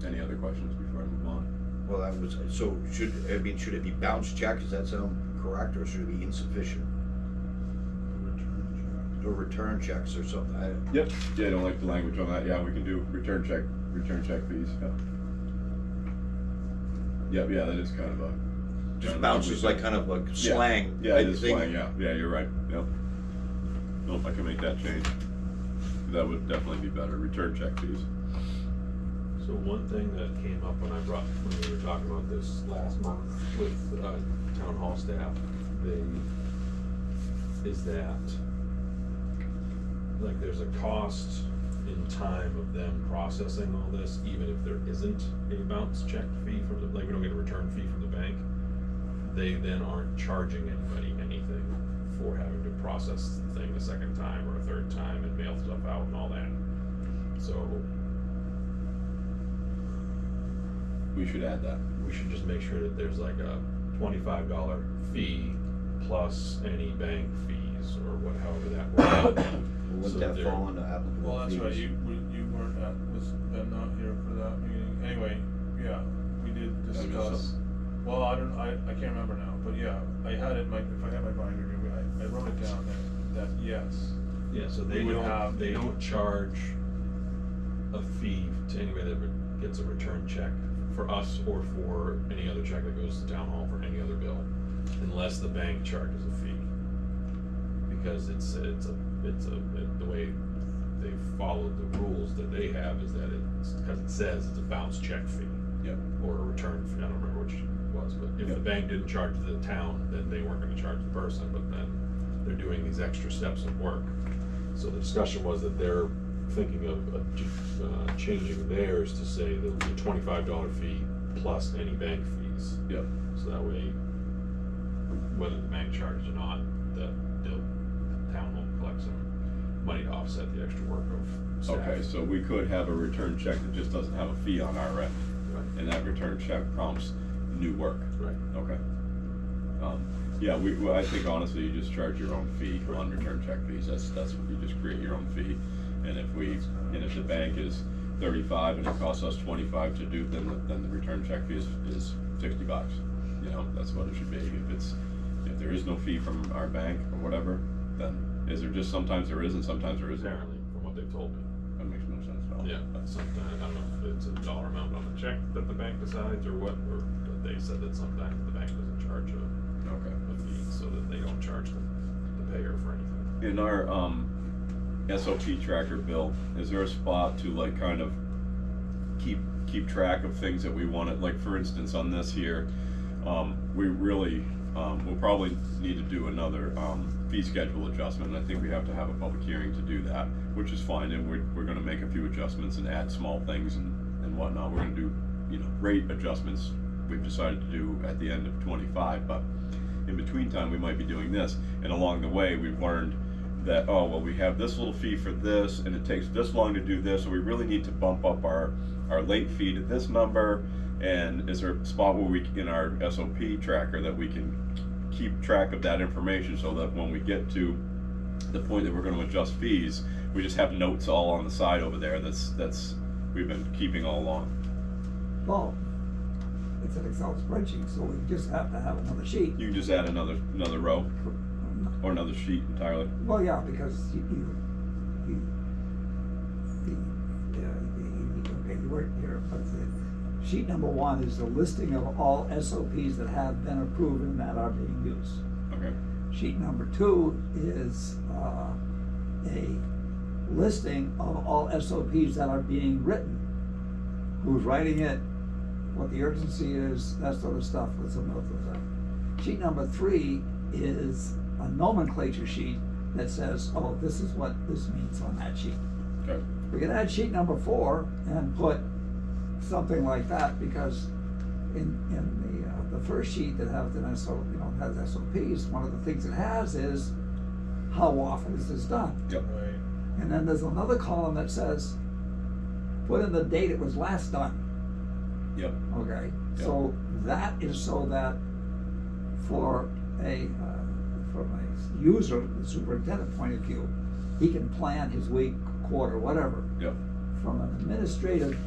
any other questions before I move on? Well, that was, so should it be bounce check, does that sound correct, or should it be insufficient? Or return checks or something, Yep, yeah, I don't like the language on that, yeah, we can do return check fees, yeah. Yeah, that is kind of a. just bounce is like kind of like Yeah. slang. Yeah, it I is think. slang, yeah, you're right, yep. Nope, I can make that change. That would definitely be better, return check fees. So one thing that came up when we were talking about this last month with, town hall staff, is that, like, there's a cost in time of them processing all this, even if there isn't a bounce check fee from the, like, we don't get a return fee from the bank. They then aren't charging anybody anything for having to process the thing a second time or a third time and mail stuff out and all that. So We should add that. we should just make sure that there's like a $25 fee plus any bank fees or however that works. Wouldn't So that they're- fall under applicable Well, that's right, fees? you weren't was Ben not here for that meeting? Anyway, yeah, we did That'd be discuss. something. Well, I can't remember now, but yeah, I had it, if I had my binder here, I wrote it down that yes. Yeah, so We would have- they don't charge a fee to anybody that gets a return check for us or for any other check that goes to town hall for any other bill, unless the bank charges a fee. Because the way they followed the rules that they have is that because it says it's a bounce check fee. Yep. Or a return fee, I don't remember which it was, but if the Yep. bank didn't charge the town, then they weren't gonna charge the person, but then they're doing these extra steps of work. So the discussion was that they're thinking of changing theirs to say that the $25 fee plus any bank fees. Yep. So that way, whether the bank charges or not, the town will collect some money to offset the extra work of staff. Okay, so we could have a return check that just doesn't have a fee on our end, Right, and that return check prompts new work. right. Okay. Yeah, I think honestly, you just charge your own fee on return check fees. That's what you just create your own fee. And if the bank is 35 and it costs us 25 to do, then the return check fee is $60. You know, that's what it should be. If there is no fee from our bank or whatever, then is there just sometimes there is and sometimes there isn't? Apparently, from what they've told me. That makes no sense at all. Yeah, but sometimes, I don't know if it's a dollar amount on the check that the bank decides or what, or but they said that sometimes the bank doesn't charge a fee, so that they don't charge the payer for anything. In our SOP tracker bill, is there a spot to like kind of keep track of things that we want to, like for instance on this here, we really we'll probably need to do another fee schedule adjustment, and I think we have to have a public hearing to do that, which is fine, and we're going to make a few adjustments and add small things and whatnot. We're going to do rate adjustments we've decided to do at the end of 25, but in between time we might be doing this, and along the way we've learned that, oh well, we have this little fee for this and it takes this long to do this, so we really need to bump up our late fee to this number. And is there a spot where we, in our SOP tracker, that we can keep track of that information so that when we get to the point that we're going to adjust fees, we just have notes all on the side over there that's we've been keeping all along. Well, it's an Excel spreadsheet, so we just have to have another sheet. You can just add another row or another sheet entirely. Well, yeah, because you weren't here, but the sheet number 1 is the listing of all SOPs that have been approved and that are being used. Okay. Sheet number 2 is a listing of all SOPs that are being written. Who's writing it, what the urgency is, that sort of stuff with some of those. Sheet number 3 is a nomenclature sheet that says, oh, this is what this means on that sheet. Okay. We can add sheet number 4 and put something like that, because in the first sheet that has has SOPs, one of the things it has is how often is this done? Yep. Right. And then there's another column that says, put in the date it was last done. Yep. Okay, Yep. so that is so that from a user, the superintendent point of view, he can plan his week, quarter, whatever. Yep. From an administrative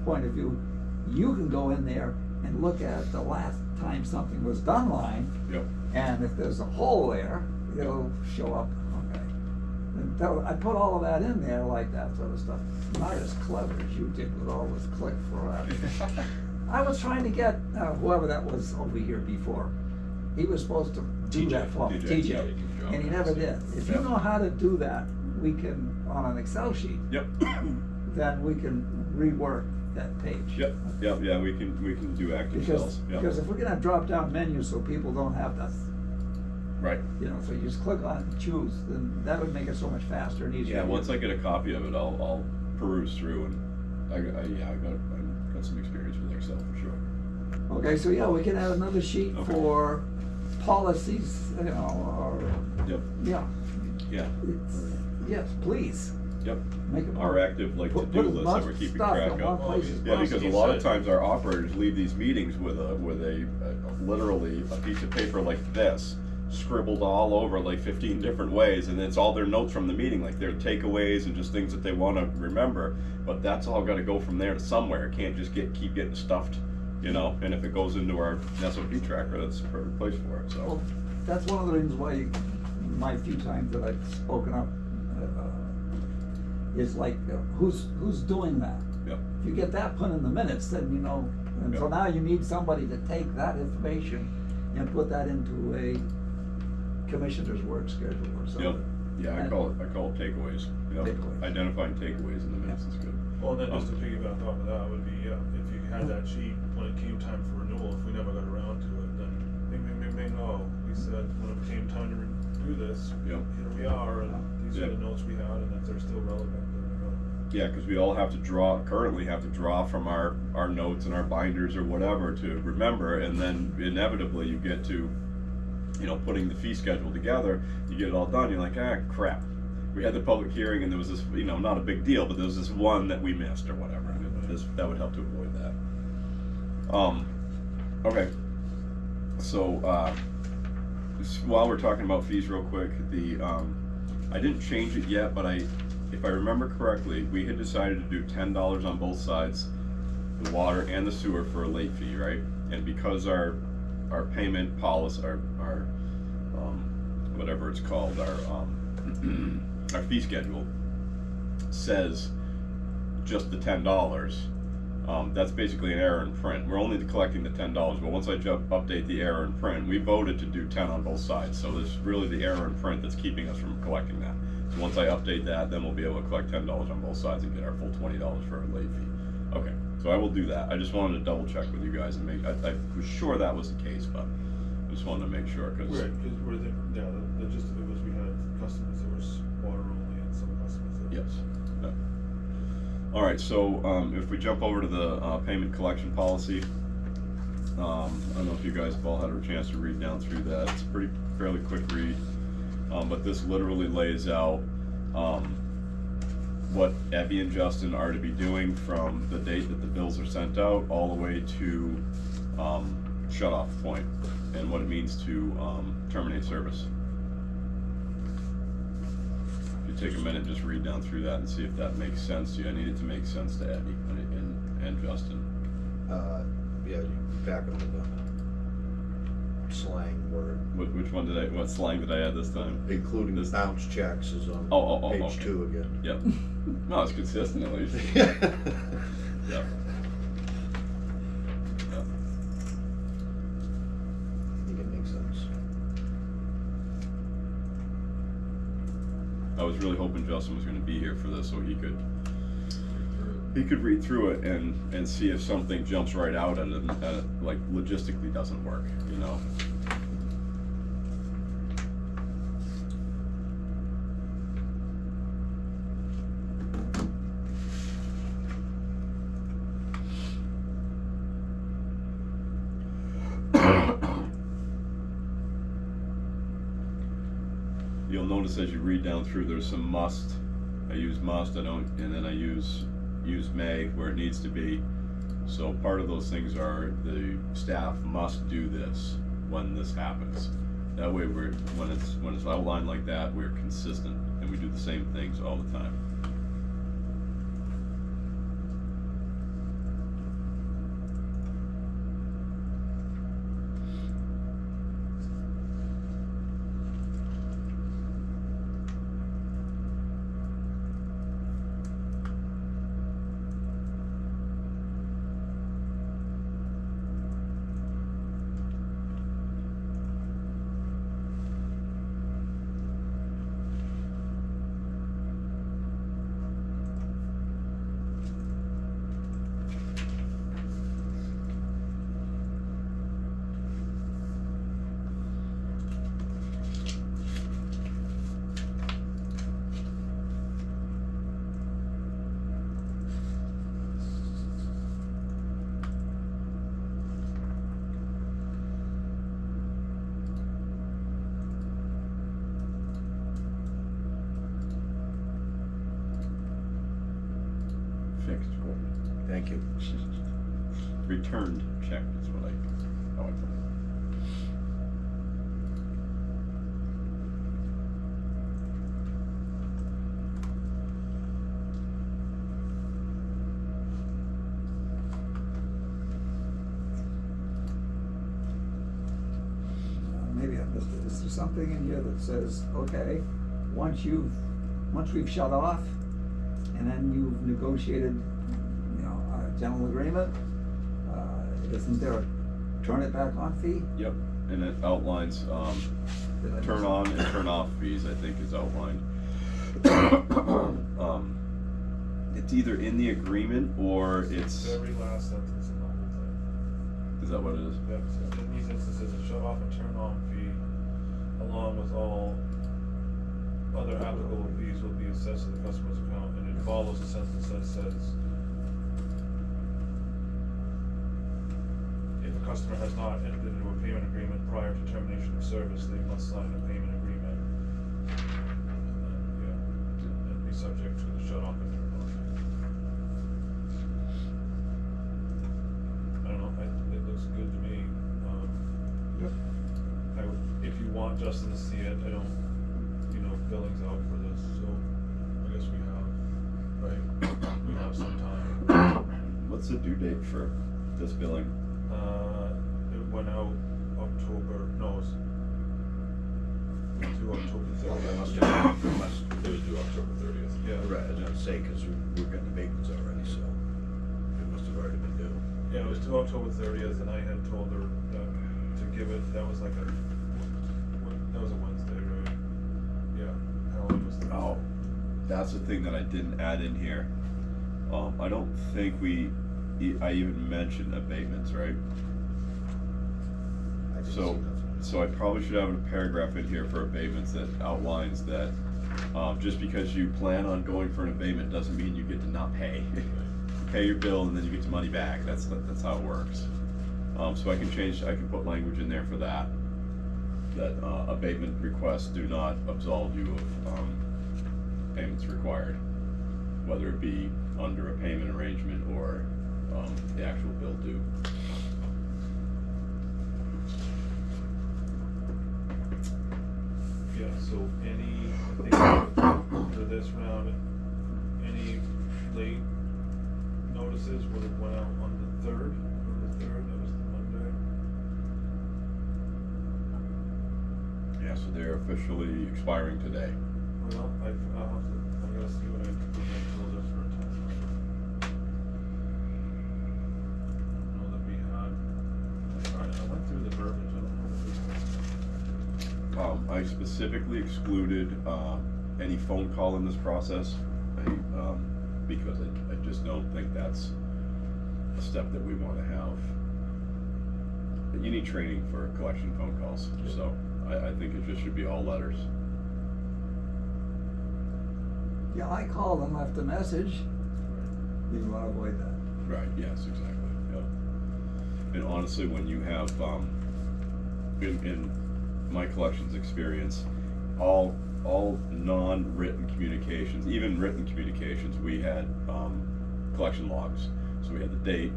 point of view, you can go in there and look at the last time something was done line, Yep. and if there's a hole there, it'll show up, okay. And I put all of that in there, like that sort of stuff. Not as clever as you did with all this click for that. I was trying to get, whoever that was over here before, he was supposed to do TJ, that for me, TJ, TJ, and he never did. If you Yep. know how to do that, we can, on an Excel sheet, Yep. then we can rework that page. Yep. Yep. Yeah, we can do active Because, cells. Yep. because if we're gonna have drop-down menus so people don't have to, Right. so you just click on it and choose, then that would make it so much faster and easier. Yeah, once I get a copy of it, I'll peruse through, and I got some experience with Excel for sure. Okay, so yeah, we can add another sheet Okay. for policies, or, Yep. yeah. Yeah. Yes, please, Yep. make it. Our active to-do Put as list much that we're keeping stuff track in of. one place as Yeah, because a possible. lot of times our operators leave these meetings with literally a piece of paper like this, scribbled all over like 15 different ways, and it's all their notes from the meeting, like their takeaways and just things that they want to remember. But that's all got to go from there to somewhere. It can't just keep getting stuffed, And if it goes into our SOP tracker, that's the perfect place for it. Well, So. that's one of the reasons why, my few times that I've spoken up, is like, who's doing that? Yep. If you get that put in the minutes, then and so Yep. now you need somebody to take that information and put that into a commissioner's work schedule or Yep. something. Yeah, I And- call it takeaways. Yep. Takeaways. Identifying takeaways in the minutes is good. Well, then just to piggyback off of that would be, if you had that sheet when it came time for renewal, if we never got around to it, then bing, bing, bing, bing, oh, we said when it came time to do this, Yep. here we are, and these are Yep. the notes we had, and if they're still relevant, then they're relevant. Yeah, because we all currently have to draw from our notes and our binders or whatever to remember, and then inevitably you get to, putting the fee schedule together, you get it all done, you're like, crap. We had the public hearing and there was this, not a big deal, but there was this one that we missed or whatever. That would help to avoid that. Okay. So, while we're talking about fees real quick, I didn't change it yet, but if I remember correctly, we had decided to do $10 on both sides, the water and the sewer for a late fee, right? And because our payment policy, our whatever it's called, our fee schedule says just the $10. That's basically an error in print. We're only collecting the $10, but once I update the error in print, we voted to do 10 on both sides. So there's really the error in print that's keeping us from collecting that. So once I update that, then we'll be able to collect $10 on both sides and get our full $20 for a late fee. Okay, so I will do that. I just wanted to double check with you guys and I was sure that was the case, but I just wanted to make sure because. Right, because the gist of it was we had customers that was water only and some customers that. Yes. Yep. All right, so if we jump over to the payment collection policy, I don't know if you guys have all had a chance to read down through that. It's a fairly quick read, but this literally lays out what Abby and Justin are to be doing from the date that the bills are sent out all the way to shut-off point and what it means to terminate service. Take a minute, just read down through that and see if that makes sense to you. I need it to make sense to Abby and Justin. Yeah, back into the slang word. Which one what slang did I add this time? Including the This- bounce checks is on page okay. 2 again. Yep. No, it's consistent at least. Yep. Yep. I think it makes sense. I was really hoping Justin was going to be here for this so he could read through it and see if something jumps right out at it, like logistically doesn't work, notice as you read down through, there's some must. I use must, I don't, and then I use may where it needs to be. So part of those things are the staff must do this when this happens. That way when it's outlined like that, we're consistent and we do the same things all the time. Fixed. Thank you. Returned check is how I put it. Maybe I missed it. Is there something in here that says, okay, once we've shut off, and then you've negotiated, you know, a general agreement, isn't there a turn it back on fee? Yep, and it outlines, Did I miss turn it? on and turn off fees, I think is outlined. It's either in the agreement or it's, Very last sentence in the whole thing. is that what it is? Yep, so in these instances, a shut off and turn on fee, along with all other applicable fees, will be assessed to the customer's account, and it follows a sentence that says, if a customer has not entered into a payment agreement prior to termination of service, they must sign a payment agreement. And then, yeah, and be subject to the shut off and turn on. I don't know, it looks good to me. Yep. If you want Justin to see it, I don't, billing's out for this, so I guess we have some time. What's the due date for this billing? It went out October, no, it's to October It 30th. It was due October 30th. Yeah, Right, I was gonna say, cause we're getting abatements already, so it must have already been due. yeah, it was to October 30th, and I had told her to give it, that was like a Wednesday, right? Yeah, Halloween was Thursday. Oh, that's the thing that I didn't add in here. I don't think I even mentioned abatements, right? I didn't see So, nothing. so I probably should have a paragraph in here for abatements that outlines that, just because you plan on going for an abatement doesn't mean you get to not pay. Pay your bill and then you get your money back, that's how it works. So I can put language in there for that abatement requests do not absolve you of, payments required, whether it be under a payment arrangement or, the actual bill due. Yeah, so I think for this round, any late notices would have went out on the 3rd, that was the Monday. Yeah, so they're officially expiring today. Well, I gotta see what I told her for a time. I don't know that we had, alright, I went through the verbiage, I don't know I specifically excluded, any phone call in this process, because I just don't think that's a step that we wanna have. You need training for collection phone calls, so I think it just should be all letters. Yeah, I called and left a message. You want to avoid that. Right, yes, exactly, yeah. And honestly, when you have, in my collections experience, all all non-written communications, even written communications, we had, collection logs. So we had the date,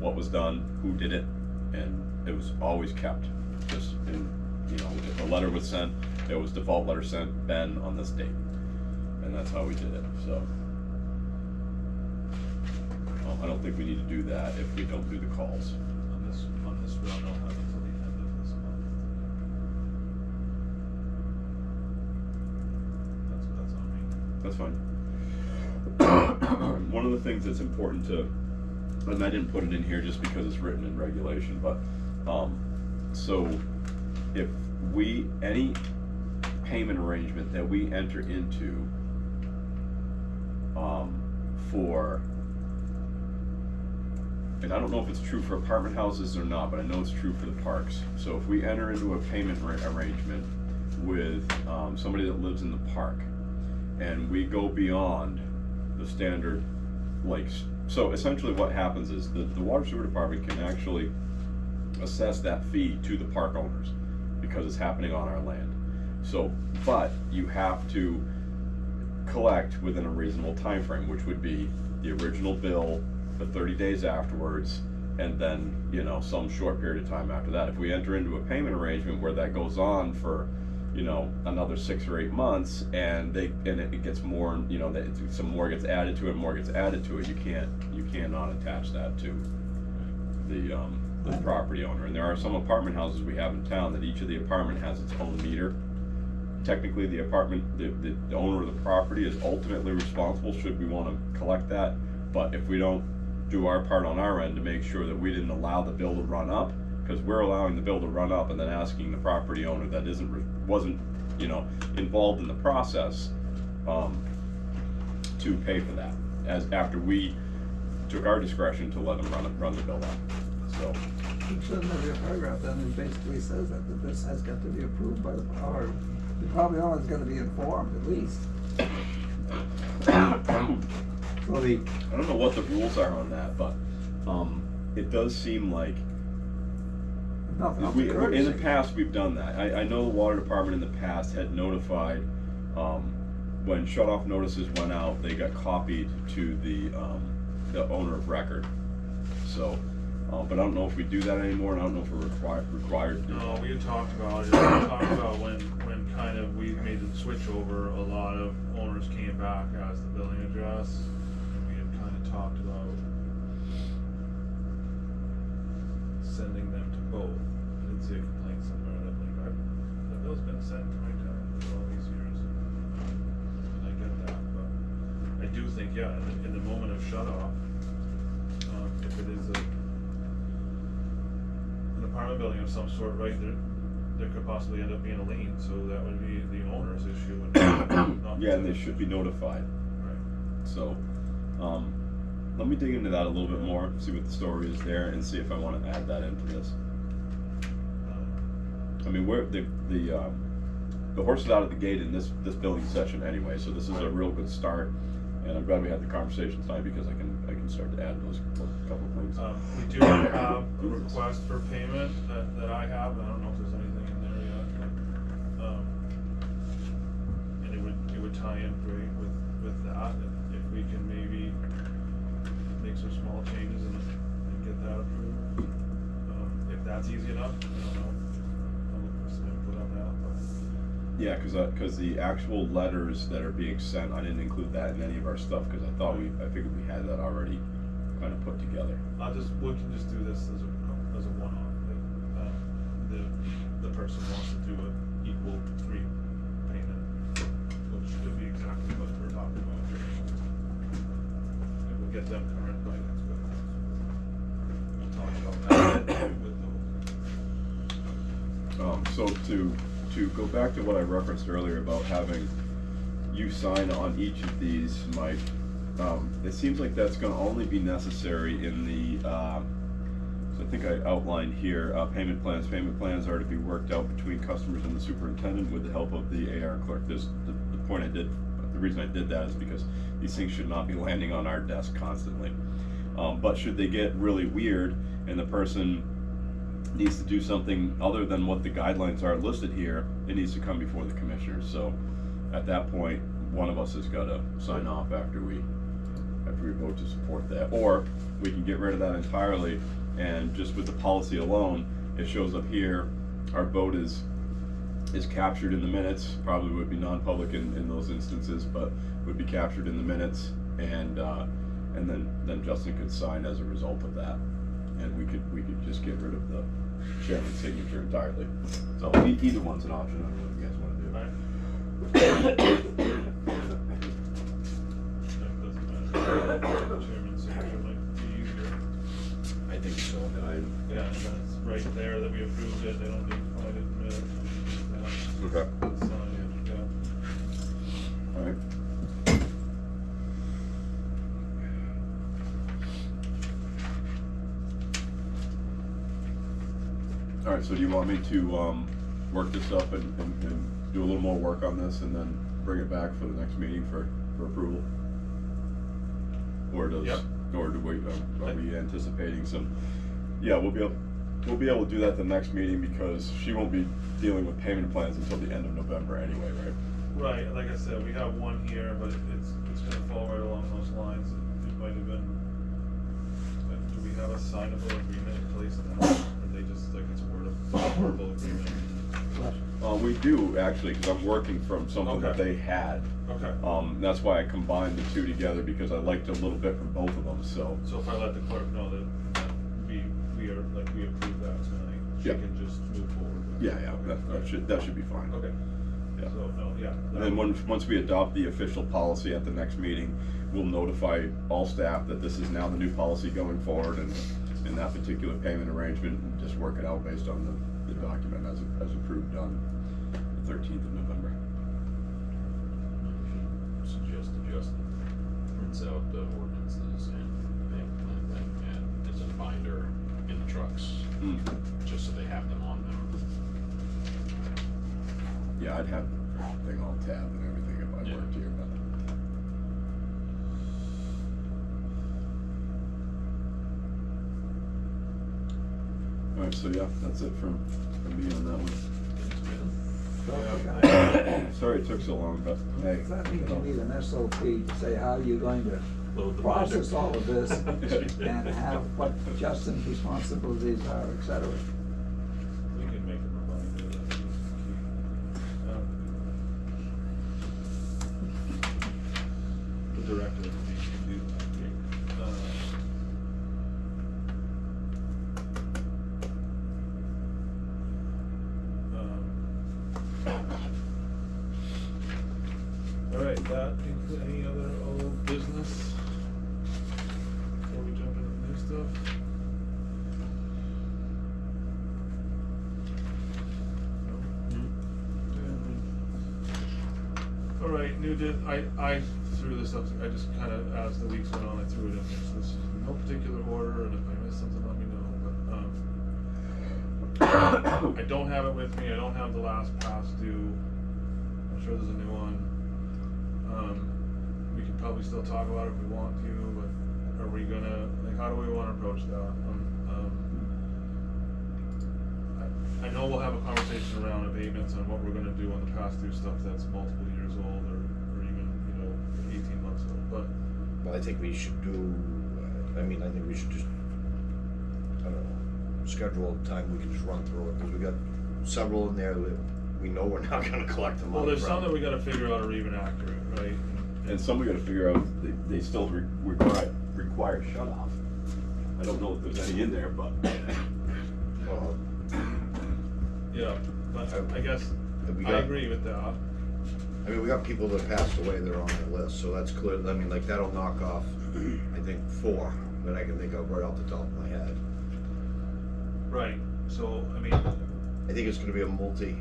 what was done, who did it, and it was always kept. Just in, you know, if a letter was sent, it was default letter sent, Ben, on this date. And that's how we did it, so. I don't think we need to do that if we don't do the calls. On this round, I'll have until the end of this month. That's on me. That's fine. One of the things that's important to, and I didn't put it in here just because it's written in regulation, but, so if any payment arrangement that we enter into, for, and I don't know if it's true for apartment houses or not, but I know it's true for the parks. So if we enter into a payment arrangement with somebody that lives in the park, and we go beyond the standard, like, so essentially what happens is the water sewer department can actually assess that fee to the park owners because it's happening on our land. So, but you have to collect within a reasonable time frame, which would be the original bill for 30 days afterwards, and then, you know, some short period of time after that. If we enter into a payment arrangement where that goes on for, you know, another 6 or 8 months, and it gets more, you know, that some more gets added to it, you cannot attach that to the property owner. And there are some apartment houses we have in town that each of the apartment has its own meter. Technically, the owner of the property is ultimately responsible should we want to collect that. But if we don't do our part on our end to make sure that we didn't allow the bill to run up, because we're allowing the bill to run up and then asking the property owner that wasn't, you know, involved in the process, to pay for that, as after we took our discretion to let them run the bill up. So. It shouldn't have been a paragraph then, it basically says that this has got to be approved by the property owner's gonna be informed at least. Well, I don't know what the rules are on that, but it does seem like in the past we've done that. I know the water department in the past had notified when shut-off notices went out, they got copied to the owner of record. So, but I don't know if we do that anymore, and I don't know if we're required to do No, that. we had talked about it. We talked about when kind of we made the switch over, a lot of owners came back as the billing address, and we had kind of talked about sending them to both. I did see a complaint somewhere that like, the bill's been sent to my tenant for all these years, and I get that, but I do think, yeah, in the moment of shut off, if it is an apartment building of some sort, right, there could possibly end up being a lien, so that would be the owner's issue. And not Yeah, and they should be notified. Right. So, let me dig into that a little bit more, see what the story is there, and see if I want to add that into this. I mean, the horse is out of the gate in this building session anyway, so this is a real good start. And I'm glad we had the conversation tonight because I can start to add those couple of things. We do have a request for payment that I have, and I don't know if there's anything in there yet. And it would tie in great with that, if we can maybe make some small changes and get that approved. If that's easy enough, I don't know. I'll look for some input on that, but. Yeah, because the actual letters that are being sent, I didn't include that in any of our stuff because I figured we had that already kind of put together. We can just do this as a one-off. The person wants to do an equal 3 payment, which should be exactly what we're talking about. It will get them current by next week. We'll talk about that with those. So to go back to what I referenced earlier about having you sign on each of these, Mike, it seems like that's going to only be necessary in the, so I think I outlined here, payment plans. Payment plans are to be worked out between customers and the superintendent with the help of the AR clerk. The reason I did that is because these things should not be landing on our desk constantly. But should they get really weird and the person needs to do something other than what the guidelines are listed here, it needs to come before the commissioners. So at that point, one of us has gotta sign off after we vote to support that. Or we can get rid of that entirely, and just with the policy alone, it shows up here, our vote is captured in the minutes, probably would be non-public in those instances, but would be captured in the minutes, and then Justin could sign as a result of that, and we could just get rid of the chairman's signature entirely. So either one's an option, I don't know what you guys wanna do. Right. That doesn't matter. Chairman's signature might be easier. I think so. Yeah, and that's right there that we approved it, they don't need to find it in the minutes. Okay. Sign it, yeah. Alright. Alright, so do you want me to, work this up and do a little more work on this and then bring it back for the next meeting for approval? Or Yep. or do we, are we anticipating some, yeah, we'll be able to do that the next meeting, because she won't be dealing with payment plans until the end of November anyway, right? Right, like I said, we have one here, but it's gonna fall right along those lines. It might have been, do we have a signable agreement in place now? Or they just like it's verbal agreement? We do actually, because I'm working from something that Okay. they had. Okay. That's why I combined the two together, because I liked a little bit from both of them, so. So if I let the clerk know that we approve that tonight, she Yeah. can just move forward with it? Yeah, that should be fine. Okay. Yeah. So, no, yeah. And then once we adopt the official policy at the next meeting, we'll notify all staff that this is now the new policy going forward, and that particular payment arrangement, and just work it out based on the document as approved on the 13th of November. We should suggest that Justin prints out the ordinances and payment plan thing, and is a binder in the trucks, Mm. just so they have them on them. Yeah, I'd have everything all tabbed and everything if I Yeah. worked here, but. Alright, so yeah, that's it from me on that one. Sorry it took so long, but hey. Does that mean you need an SOP to say how you're going to Load the process binder. all of this and have what Justin's responsibilities are, et cetera? We can make a reminder of that. The director can do that. All right, that include any other old business? Before we jump into the new stuff? All right, I threw this up, I just kind of, as the weeks went on, I threw it in there, so this is in no particular order, and if I missed something, let me know, but, I don't have it with me, I don't have the last past due, I'm sure there's a new one. We could probably still talk about it if we want to, but are we gonna, like, how do we wanna approach that? I know we'll have a conversation around abatements and what we're gonna do on the past due stuff that's multiple years old, or even, 18 months old, but. Well, I think we should do, I think we should just, I don't know, schedule a time we can just run through it, because we got several in there that we know we're not gonna collect them. Well, there's some that we gotta figure out are even accurate, right? And some we gotta figure out, they still require shut off. I don't know if there's any in there, but. Yeah, but I guess, We I got- agree with that. I mean, we got people that passed away that are on the list, so that's clear, I mean, like, that'll knock off, I think, 4 that I can think of right off the top of my head. Right, so, I mean, I think it's gonna be a right,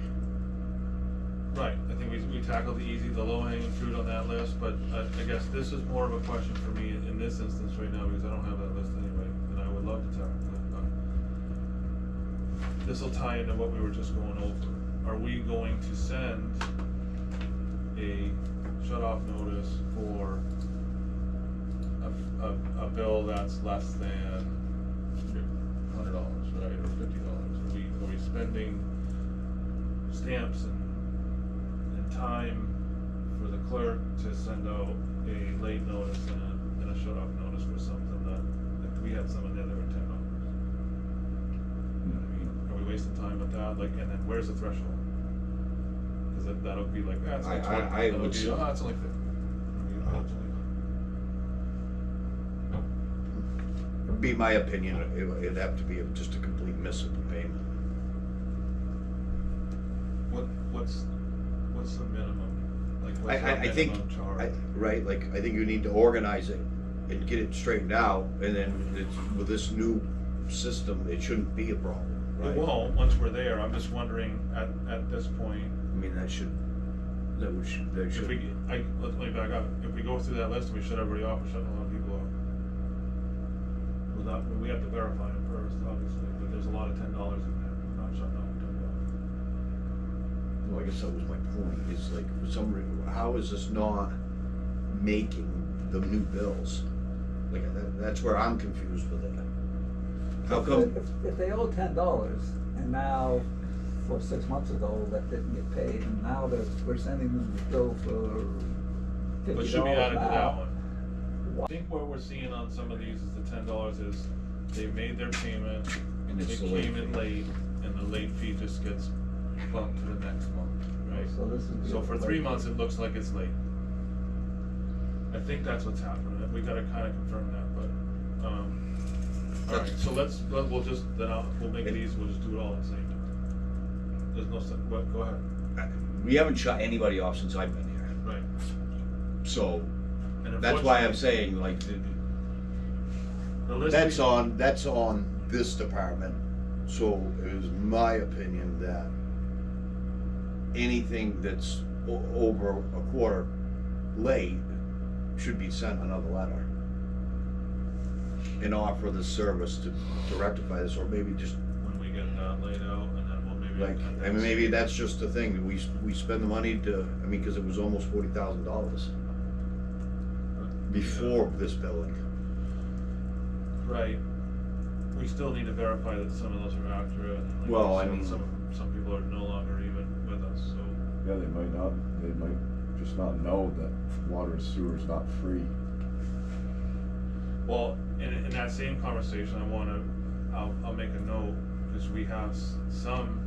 I think we tackled the low hanging fruit on that list, but I guess this is more of a question for me in this instance right now, because I don't have that list anyway, and I would love to tackle it, but this'll tie into what we were just going over. Are we going to send a shut-off notice for a bill that's less than $100, right, or $50? Are we spending stamps and time for the clerk to send out a late notice and a shut off notice for something that, if we had some in there that were $10. You know what I mean? Are we wasting time with that? Like, and then where's the threshold? Cause that'll be like, it's like 20, I that'll would be, say- it's only 50. It's only- Be my opinion, it'd have to be just a complete miss of the payment. What's the minimum? Like, what's the I think, minimum charge? right, like, I think you need to organize it and get it straightened out, and then it's, with this new system, it shouldn't be a problem, right? It won't, once we're there. I'm just wondering, at this point, I mean, that should. if we, let me back up. If we go through that list, we shut everybody off, we're shutting a lot of people off. Without, we have to verify it first, obviously, but there's a lot of $10 in there. We're not shutting off $10. Well, I guess that was my point, is like, for some reason, how is this not making the new bills? Like, that's where I'm confused with it. How come? If they owe $10 and now, for 6 months ago, that didn't get paid, and now we're sending them the bill for $50 But should be added to that now. one. I think what we're seeing on some of these is the $10 is they made their payment, And it it's the late came in fee. late, and the late fee just gets bumped to the next month, right? So this is. So for the 3 late months, fee. it looks like it's late. I think that's what's happening. We gotta kinda confirm that, but, alright, so we'll just, we'll make it easy, we'll just do it all at the same time. There's no, what, go ahead. We haven't shut anybody off since I've been here, Right. so And that's why I'm unfortunately, saying, like, the list that's we- on this department. So it is my opinion that anything that's over a quarter late should be sent another letter and offer the service to rectify this, or maybe just when we get that laid out, and then we'll maybe. like, I mean, maybe that's just the thing, we spend the money to, I mean, cause it was almost $40,000 before this billing. Right. We still need to verify that some of those are accurate, and like Well, you I said, mean- some people are no longer even with us, so. Yeah, they might just not know that water and sewer is not free. Well, in that same conversation, I'll make a note, because we have some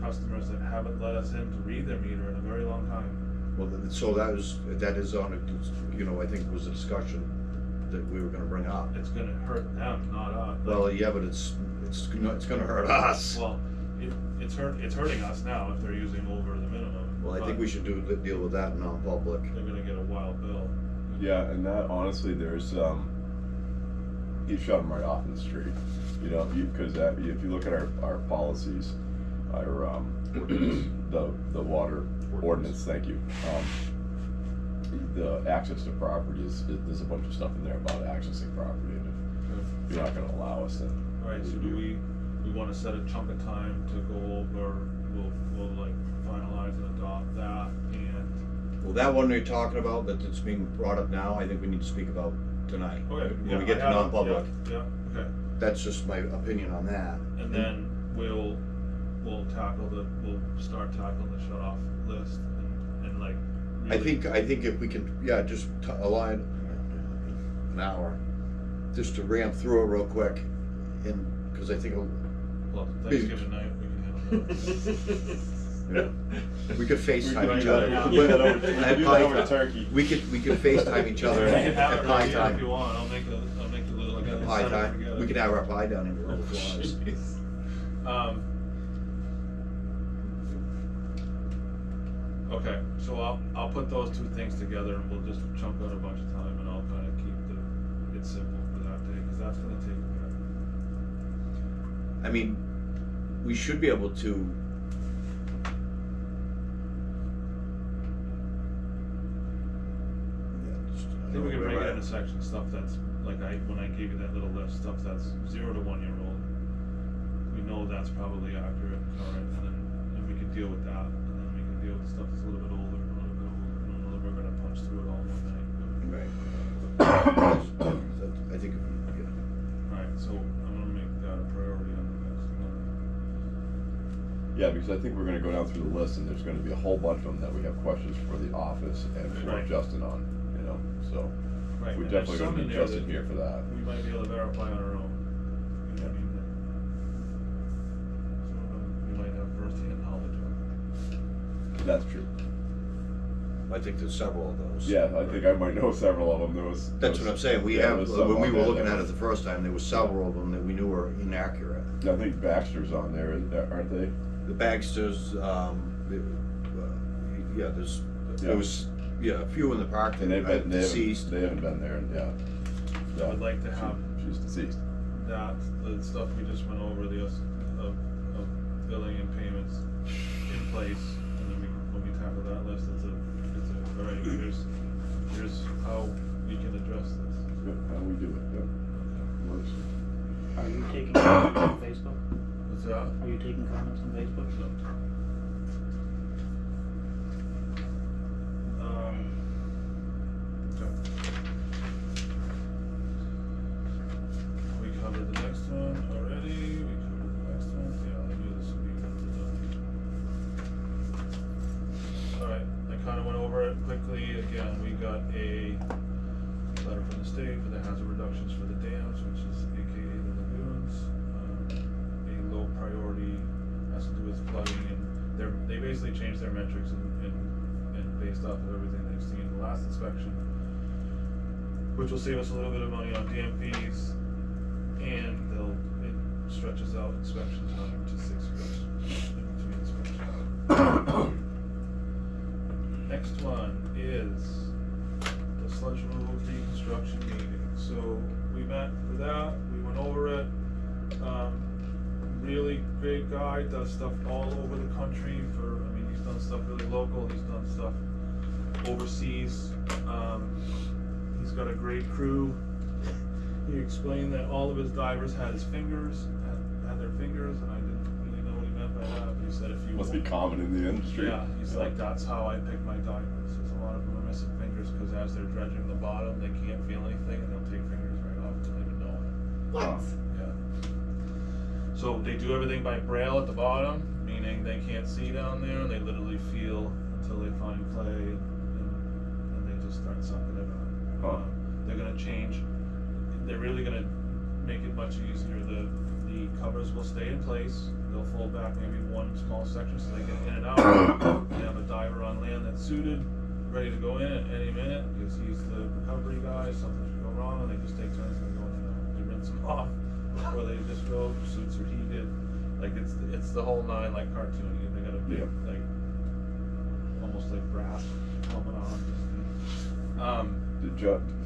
customers that haven't let us in to read their meter in a very long time. Well, so that is on a, you know, I think was a discussion that we were gonna bring up. It's gonna hurt them, not us. Well, yeah, but it's gonna hurt us. Well, it's hurting us now if they're using over the minimum. Well, I think but we should deal with that in non-public. They're gonna get a wild bill. Yeah, and that honestly, there's you shut them right off in the street, you know, because if you look at our policies, our the water ordinance. Thank you. The access to property there's a bunch of stuff in there about accessing property, and if you're not going to allow us, then. Alright, so do we wanna set a chunk of time to go over, we'll like finalize and adopt that, and, Well, that one you're talking about, that's being brought up now, I think we need to speak about tonight. okay. When we get to non-public. Yeah, okay, That's just my opinion on that. and then we'll start tackling the shut off list and like. I really- think if we can, yeah, just align an hour, just to ramp through it real quick, and, cause I think Well, Thanksgiving night, we can handle that. we could FaceTime each do other. that At do pie that over time. turkey. We could FaceTime each other We can have at it pie right here if time. you want, I'll make a little, like a. Pie set it time, together. we could have our pie down in Roll Flies. Okay, so I'll put those two things together and we'll just chunk out a bunch of time and I'll kinda keep it simple for that day, cause that's gonna take a bit. I mean, we should be able to. I think we can break it into sections, stuff that's, like when I gave you that little list, stuff that's 0 to 1 year old. We know that's probably accurate, current, and we can deal with that, and then we can deal with stuff that's a little bit older, and a little bit older, and then we're gonna punch through it all in one night. Right. I think, yeah. Alright, so I'm gonna make that a priority on the next one. Yeah, because I think we're gonna go down through the list and there's gonna be a whole bunch of them that we have questions for the office and for Right. Justin on, you know, so. Right, We and there's definitely some gonna in need there Justin that here for that. we might be able to verify on our own. You know what I mean? Some of them we might have first-hand knowledge of. That's true. I think there's several of those. Yeah, I think I might know several of them. That's what I'm saying, we yeah, have, there was some when we on were there looking that at it was- the first time, there were several of them that we knew were inaccurate. I think Baxter's on there, aren't they? The Bagsters, yeah, there was, a few in the park And that are deceased. They haven't been there, and yeah. I would like to have She's deceased. that, the stuff we just went over, the, of billing and payments in place, and then when we tackle that list, all right, here's how we can address this. Good, how we do it, yeah. Works. Are you taking comments on Facebook? What's that? Are you taking comments on Facebook? Okay. We covered the next one already, we covered the next one, yeah, I knew this would be done. Alright, I kinda went over it quickly, again, we got a letter from the state for the hazard reductions for the dams, which is AKA the lagoons. A low priority has to do with flooding, and they basically changed their metrics and based off of everything they've seen in the last inspection, which will save us a little bit of money on dam fees, and it stretches out inspection time to 6 years in between inspections. Next one is the sludge removal deconstruction meeting. So we met for that, we went over it. Really great guy, does stuff all over the country he's done stuff really local, he's done stuff overseas. He's got a great crew. He explained that all of his divers had their fingers, and I didn't really know what he meant by that, but he said if you Must be common in the industry. yeah, he's like, that's how I pick my divers. There's a lot of them are missing fingers because as they're dredging the bottom, they can't feel anything, and they'll take fingers right off without even knowing it. Wow. Yeah. So they do everything by braille at the bottom, meaning they can't see down there, and they literally feel until they find clay, and they just start sucking it up. Huh. They're gonna change. They're really gonna make it much easier. The covers will stay in place. They'll fold back maybe one small section so they get in and out. They have a diver on land that's suited, ready to go in at any minute because he's the recovery guy. Something should go wrong, and they just take turns and go in and out. They rinse them off before they disrobe. Suits are heated. Like it's the whole nine, like cartoony. They got a big like almost like brass helmet on.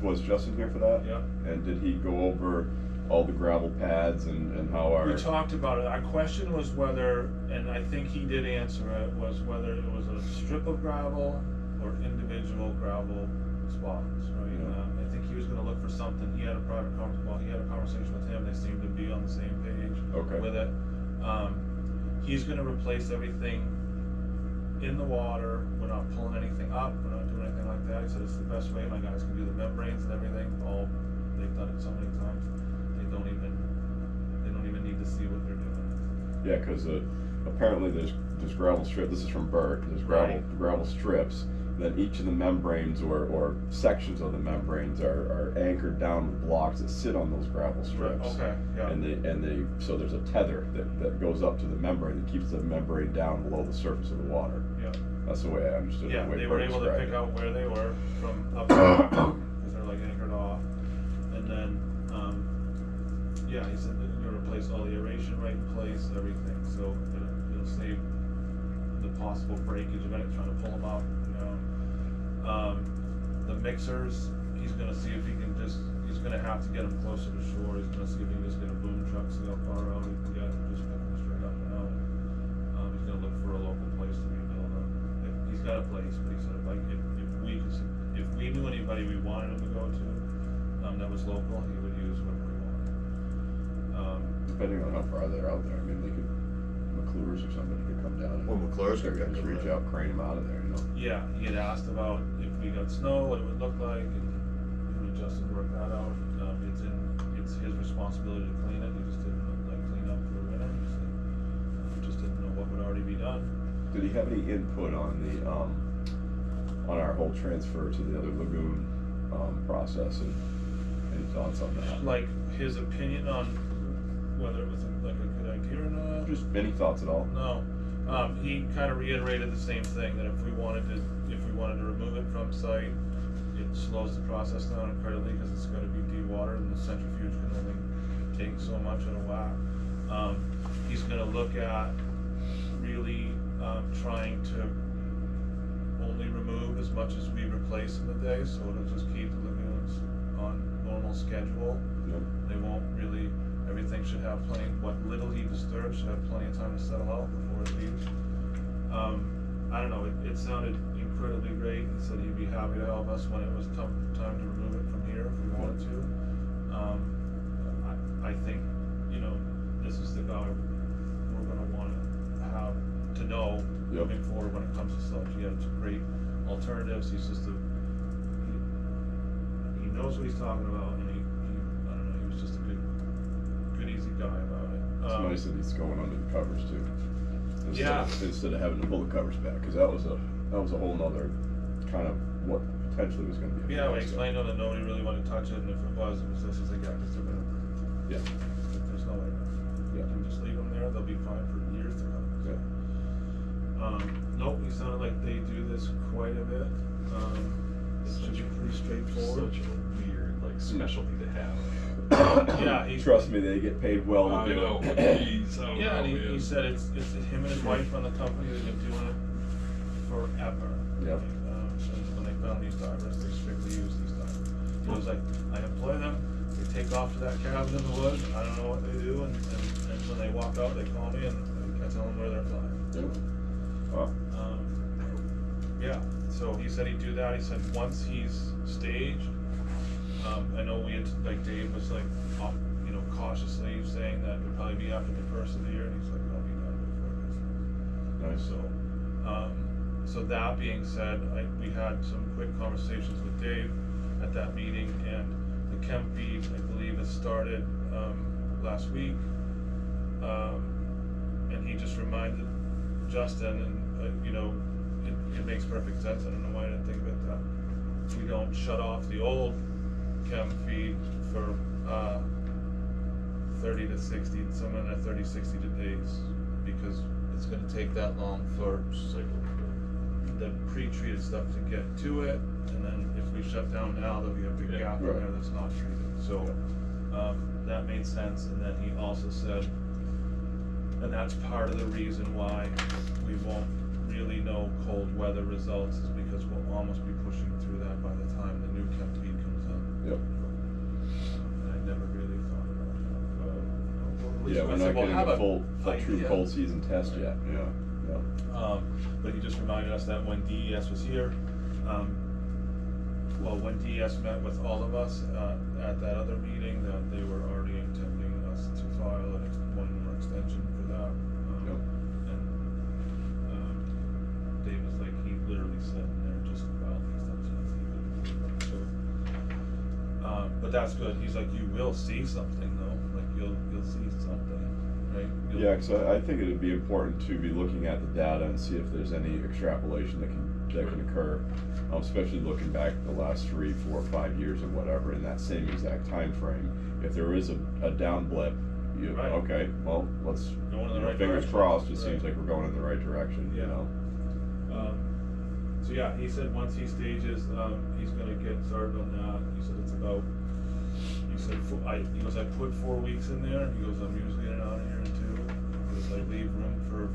Was Justin here for that? Yeah. And did he go over all the gravel pads and how our? We talked about it. Our question was whether, and I think he did answer it, was whether it was a strip of gravel or individual gravel spots, right? Yeah. I think he was gonna look for something. He had a he had a conversation with him. They seemed to be on the same page Okay. with it. He's gonna replace everything in the water. We're not pulling anything up. We're not doing anything like that. He said it's the best way. My guys can do the membranes and everything. They've done it so many times. They don't even need to see what they're doing. Yeah, because apparently there's gravel strip. This is from Bert. There's gravel strips. Then each of the membranes or sections of the membranes are anchored down with blocks that sit on those gravel strips. Okay. Yeah. And they so there's a tether that goes up to the membrane that keeps the membrane down below the surface of the water. Yeah. That's the way I understood it. Yeah, the way they were Bert able to described pick it. out where they were from up because they're like anchored off, and then he said that you're gonna replace all the aeration right in place, everything, so it'll save the possible breakage of it trying to pull them out. The mixers, he's gonna see if he can he's gonna have to get them closer to shore. He's gonna see if he can just get a boom truck, see how far out he can get, and just pick them straight up and out. He's gonna look for a local place to rebuild them. He's got a place, but he said if we knew anybody we wanted him to go to, that was local, he would use whoever we wanted. Depending on how far they're out there, I mean, they could McClure's or somebody could come down. Well, McClure's They're could gonna just come reach down. out, crane them out of there, you know. Yeah, he had asked about if we got snow, what it would look like, and Justin worked that out. It's his responsibility to clean it. He just didn't clean up for the winter. Just didn't know what would already be Did he have any input on the, on our whole transfer to the other lagoon, process, and any thoughts on that? Like his opinion on whether it was like a good idea or not? Just any thoughts at all? No. He kind of reiterated the same thing, that if we wanted to remove it from site, it slows the process down incredibly because it's got to be dewatered and the centrifuge can only take so much at a whack. He's going to look at really trying to only remove as much as we replace in the day, so it'll just keep the lagoons on normal schedule. Yep. They won't really, everything should have plenty, what little he disturbs should have plenty of time to settle out before it leaves. I don't know, it sounded incredibly great. He said he'd be happy to help us when it was time to remove it from here if we wanted to. I think, you know, this is the guy we're gonna wanna have to know moving forward when it comes to sludge. He had some great alternatives. He's just he knows what he's talking about, and he I don't know, he was just a good easy guy about it. It's nice that he's going under the covers too. Yeah. Instead of having to pull the covers back, because that was a whole nother kind of what potentially was going to be. Yeah, we explained to him that nobody really wanted to touch it, and if it was this as they got, because they're gonna. Yeah. There's no way. Yeah. You can just leave them there; they'll be fine for years to come. Yeah. Nope. He sounded like they do this quite a bit. It should be pretty straightforward. Such a weird, like, specialty to have. Yeah, Trust me, they get paid well to I do know. it. Jeez, I don't Yeah, and know, he man. said it's him and his wife run the company. They've been doing it forever. Yep. Since when they found these divers, they strictly use these divers. He was like, I employ them. They take off to that cabin in the woods. I don't know what they do, and when they walk out, they call me and I tell them where they're flying. Yep. Wow. Yeah. So he said he'd do that. He said once he's staged. I know we had, like, Dave was like, you know, cautiously saying that it'd probably be after the first of the year, and he's like, I'll be done before Christmas. Nice. So that being said, we had some quick conversations with Dave at that meeting, and the chem feed, I believe, has started last week. And he just reminded Justin, and you know, it makes perfect sense. I don't know why I didn't think of it, that we don't shut off the old chem feed for 30 to 60, some in 30-60 days, because it's going to take that long for the pre-treated stuff to get to it, and then if we shut down now, there'll be a big gap in there that's not treated. So that made sense. And then he also said, and that's part of the reason why we won't really know cold weather results, is because we'll almost be pushing through that by the time the new chem feed comes in. Yep. And I never really thought about that. Yeah, we're not getting a full true cold season test yet. Yeah. But he just reminded us that when DES was here, when DES met with all of us at that other meeting, that they were already intending us to file one more extension for that. Yep. And Dave was like, he literally said in there, just file the extension. So, but that's good. He's like, you will see something though. Like you'll see something, right? Yeah, because I think it'd be important to be looking at the data and see if there's any extrapolation that can occur, especially looking back the last 3, 4, 5 years or whatever in that same exact time frame. If there is a down blip, okay, well, let's Going in the right fingers direction. crossed. It seems like we're going in the right direction. Yeah. You know. So yeah, he said once he stages, he's gonna get started on that. He said it's about. He said he goes, I put 4 weeks in there. He goes, I'm usually in and out of here in 2 because I leave room for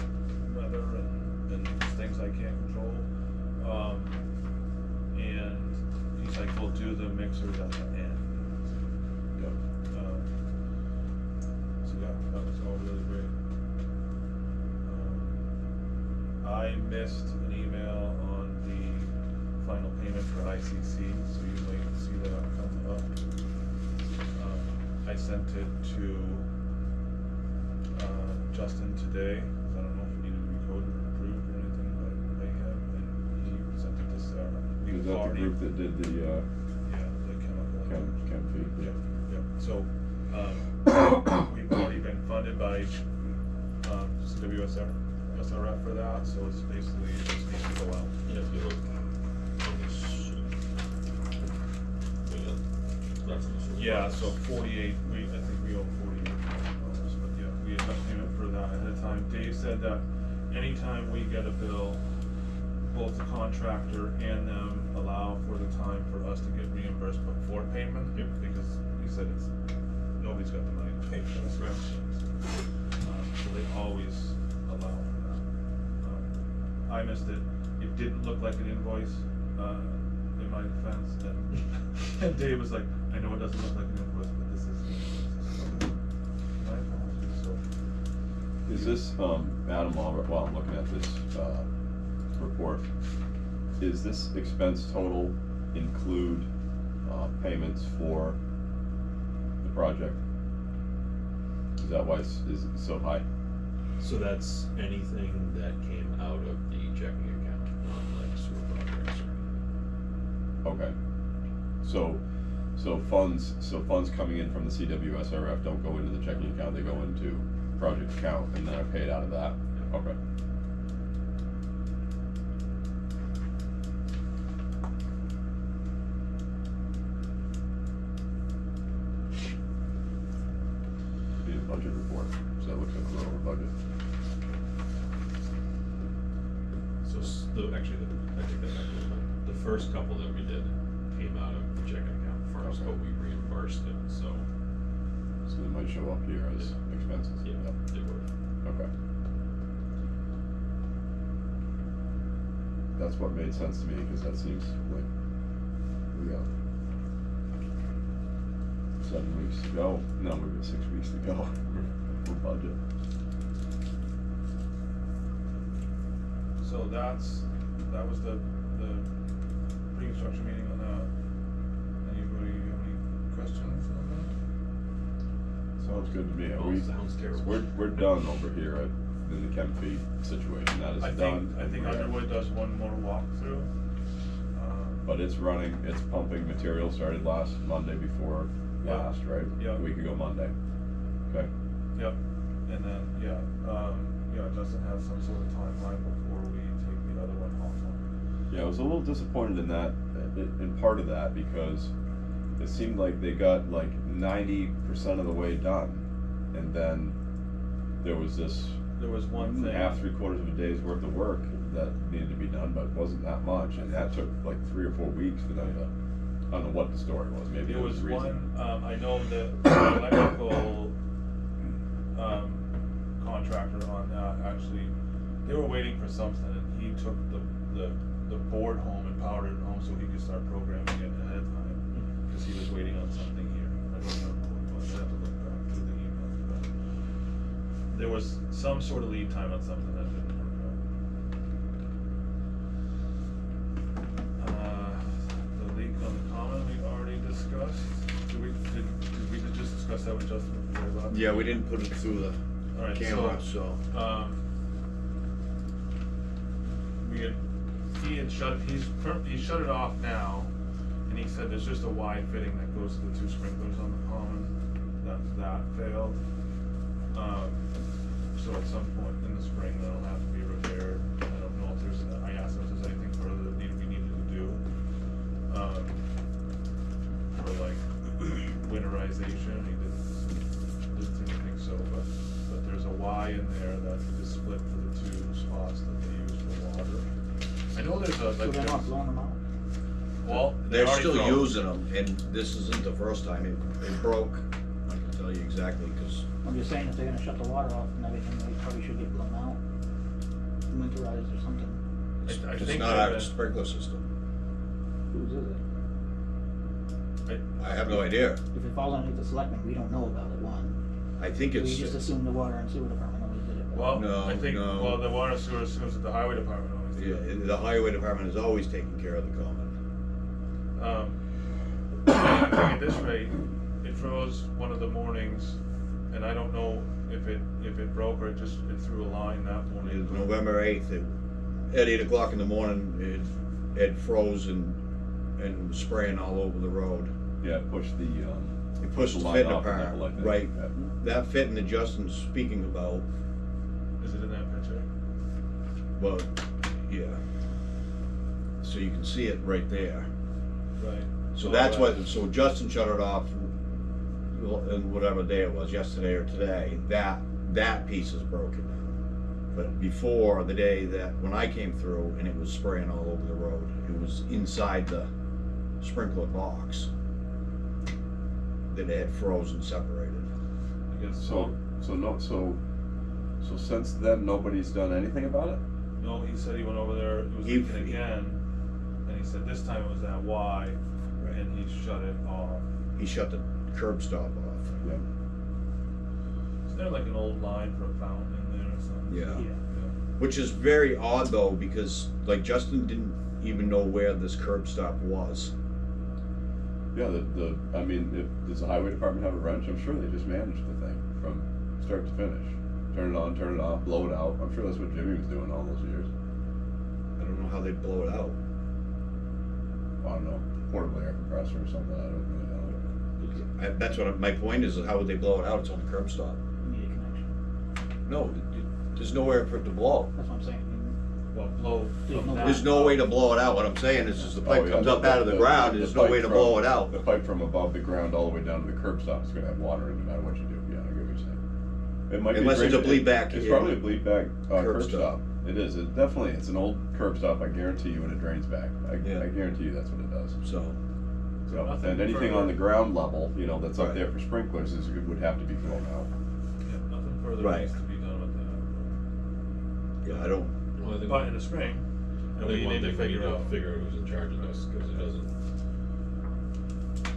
weather and things I can't control. And he's like, we'll do the mixers at the end. Yep. So yeah, that was all really great. I missed an email on the final payment for ICC, so you might see that come up. I sent it to Justin today, because I don't know if it needed to be coded or approved or anything by him, and he sent it to Sarah. Is that the group that did the yeah, the chemical. chem feed? Yep, yep. So, we've already been funded by CWSR, SRF for that, so it's basically, it just needs to go out. Yeah, if you look on this sheet. That's on the sewer Yeah, box. so 48, I think we owe $48,000, but yeah, we had done payment for that ahead of time. Dave said that anytime we get a bill, both the contractor and them allow for the time for us to get reimbursed before payment. Yep. Because he said it's, nobody's got the money to pay for this. Right. So they always allow for that. I missed it. It didn't look like an invoice, in my defense, and Dave was like, I know it doesn't look like an invoice, but this is the invoice. My apologies, so. Is this, Adam, while I'm looking at this, report, is this expense total include, payments for the project? Is that why is it so high? So that's anything that came out of the checking account, not like sewer projects or anything. Okay. So funds coming in from the CWSRF don't go into the checking account, they go into project account and then are paid out of that? Okay. Need a budget report, so that looks like we're over budget. So actually, I take that back a little bit. The first couple that we did came out of the checking account first, Okay. but we reimbursed it, so. So they might show up here as expenses. Yeah, they would. Okay. That's what made sense to me, because that seems like we got 7 weeks to go. No, we've got 6 weeks to go for budget. So that was the pre-construction meeting on that. Anybody have any questions on Sounds good to me. Are Oh, we, sounds terrible. we're done over here in the chem feed situation. That is that? done. I think We're- Underwood does one more walkthrough. But it's running, it's pumping material, started last Monday before Yeah. last, right? Yeah. A week ago Monday. Okay. Yep, and then, Justin has some sort of timeline before we take the other one offline. Yeah, I was a little disappointed in that, in part of that, because it seemed like they got like 90% of the way done. And then there was this There was one thing. half, 3/4 of a day's worth of work that needed to be done, but it wasn't that much. And that took like 3 or 4 weeks for them to, I don't know what the story was, maybe There there was was a reason. one, I know that the electrical, contractor on that, actually, they were waiting for something, and he took the board home and powered it home so he could start programming it ahead of time, because he was waiting on something here. I don't know what it was, I have to look back through the email, but there was some sort of lead time on something that didn't work out. The leak on the common, we already discussed. Did we just discuss that with Justin before we left? Yeah, we didn't put it through the Alright, camera, so. He shut it off now, and he said there's just a Y fitting that goes to the 2 sprinklers on the common, that failed. So at some point in the spring, that'll have to be repaired. I don't know if I asked him if there's anything further that we needed to do, for like winterization, he didn't seem to think so, but there's a Y in there that is split for the 2 spots that they use for water. I know there's a, So like, they're not blowing them out? well, They're already still thrown. using them, and this isn't the first time it broke. I can tell you exactly, because I'm just saying, if they're gonna shut the water off and everything, they probably should get blown out, winterized or something. I it's think not they've our been- sprinkler system. Whose is it? I have no idea. If it falls underneath the selectmen, we don't know about it, one. I think We it's, just assume the water and sewer department always did it. but- Well, No, I think, no. well, the water sewer assumes that the highway department always yeah, does. the highway department is always taking care of the common. I think at this rate, it froze one of the mornings, and I don't know if it broke or it threw a line that morning. It's November 8th, at 8 o'clock in the morning, it froze and spraying all over the road. Yeah, push the, It pushed the line fitting off the apart, nipple, I think. right. Yeah. That fitting that Justin's speaking about, Is it in that picture? Well, yeah. So you can see it right there. Right. So Oh, that's right. what, so Justin shut it off, in whatever day it was, yesterday or today, that piece is broken now. But before, the day that, when I came through and it was spraying all over the road, it was inside the sprinkler box that it had frozen separated. I guess So since then, nobody's done anything about it? No, he said he went over there, it was He- leaking again, and he said this time it was at Y, and he shut it off. He shut the curb stop off. Yeah. Is there like an old line for a fountain in there or something? Yeah. Yeah. Which is very odd though, because like Justin didn't even know where this curb stop was. Yeah, I mean, does the highway department have a wrench? I'm sure they just managed the thing from start to finish. Turn it on, turn it off, blow it out. I'm sure that's what Jimmy was doing all those years. I don't know how they'd blow it out. I don't know, portable air compressor or something, I don't really know. That's what my point is, how would they blow it out? It's on the curb stop. You need a connection. No, there's nowhere for it to blow. That's what I'm saying. Well, blow There's from no- that. There's no way to blow it out. What I'm saying is the pipe Oh, yeah, comes up out of the ground, and there's no pipe way to from- blow it out. The pipe from above the ground all the way down to the curb stop is gonna have water in it no matter what you do, yeah, I get what you're saying. It might be Unless it's a great- bleed back It's in probably a bleed back, curb curb stop. stop. It is, it definitely, it's an old curb stop, I guarantee you, and it drains back. Yeah. I guarantee you that's what it does. So, So, Nothing and anything further. on the ground level, you know, that's up Right. there for sprinklers would have to be thrown out. Yeah, nothing further Right. needs to be done with that. yeah, I don't. Well, I think, But in the spring, I we think one need to thing we need figure to out. figure out who's in charge of this, because it doesn't,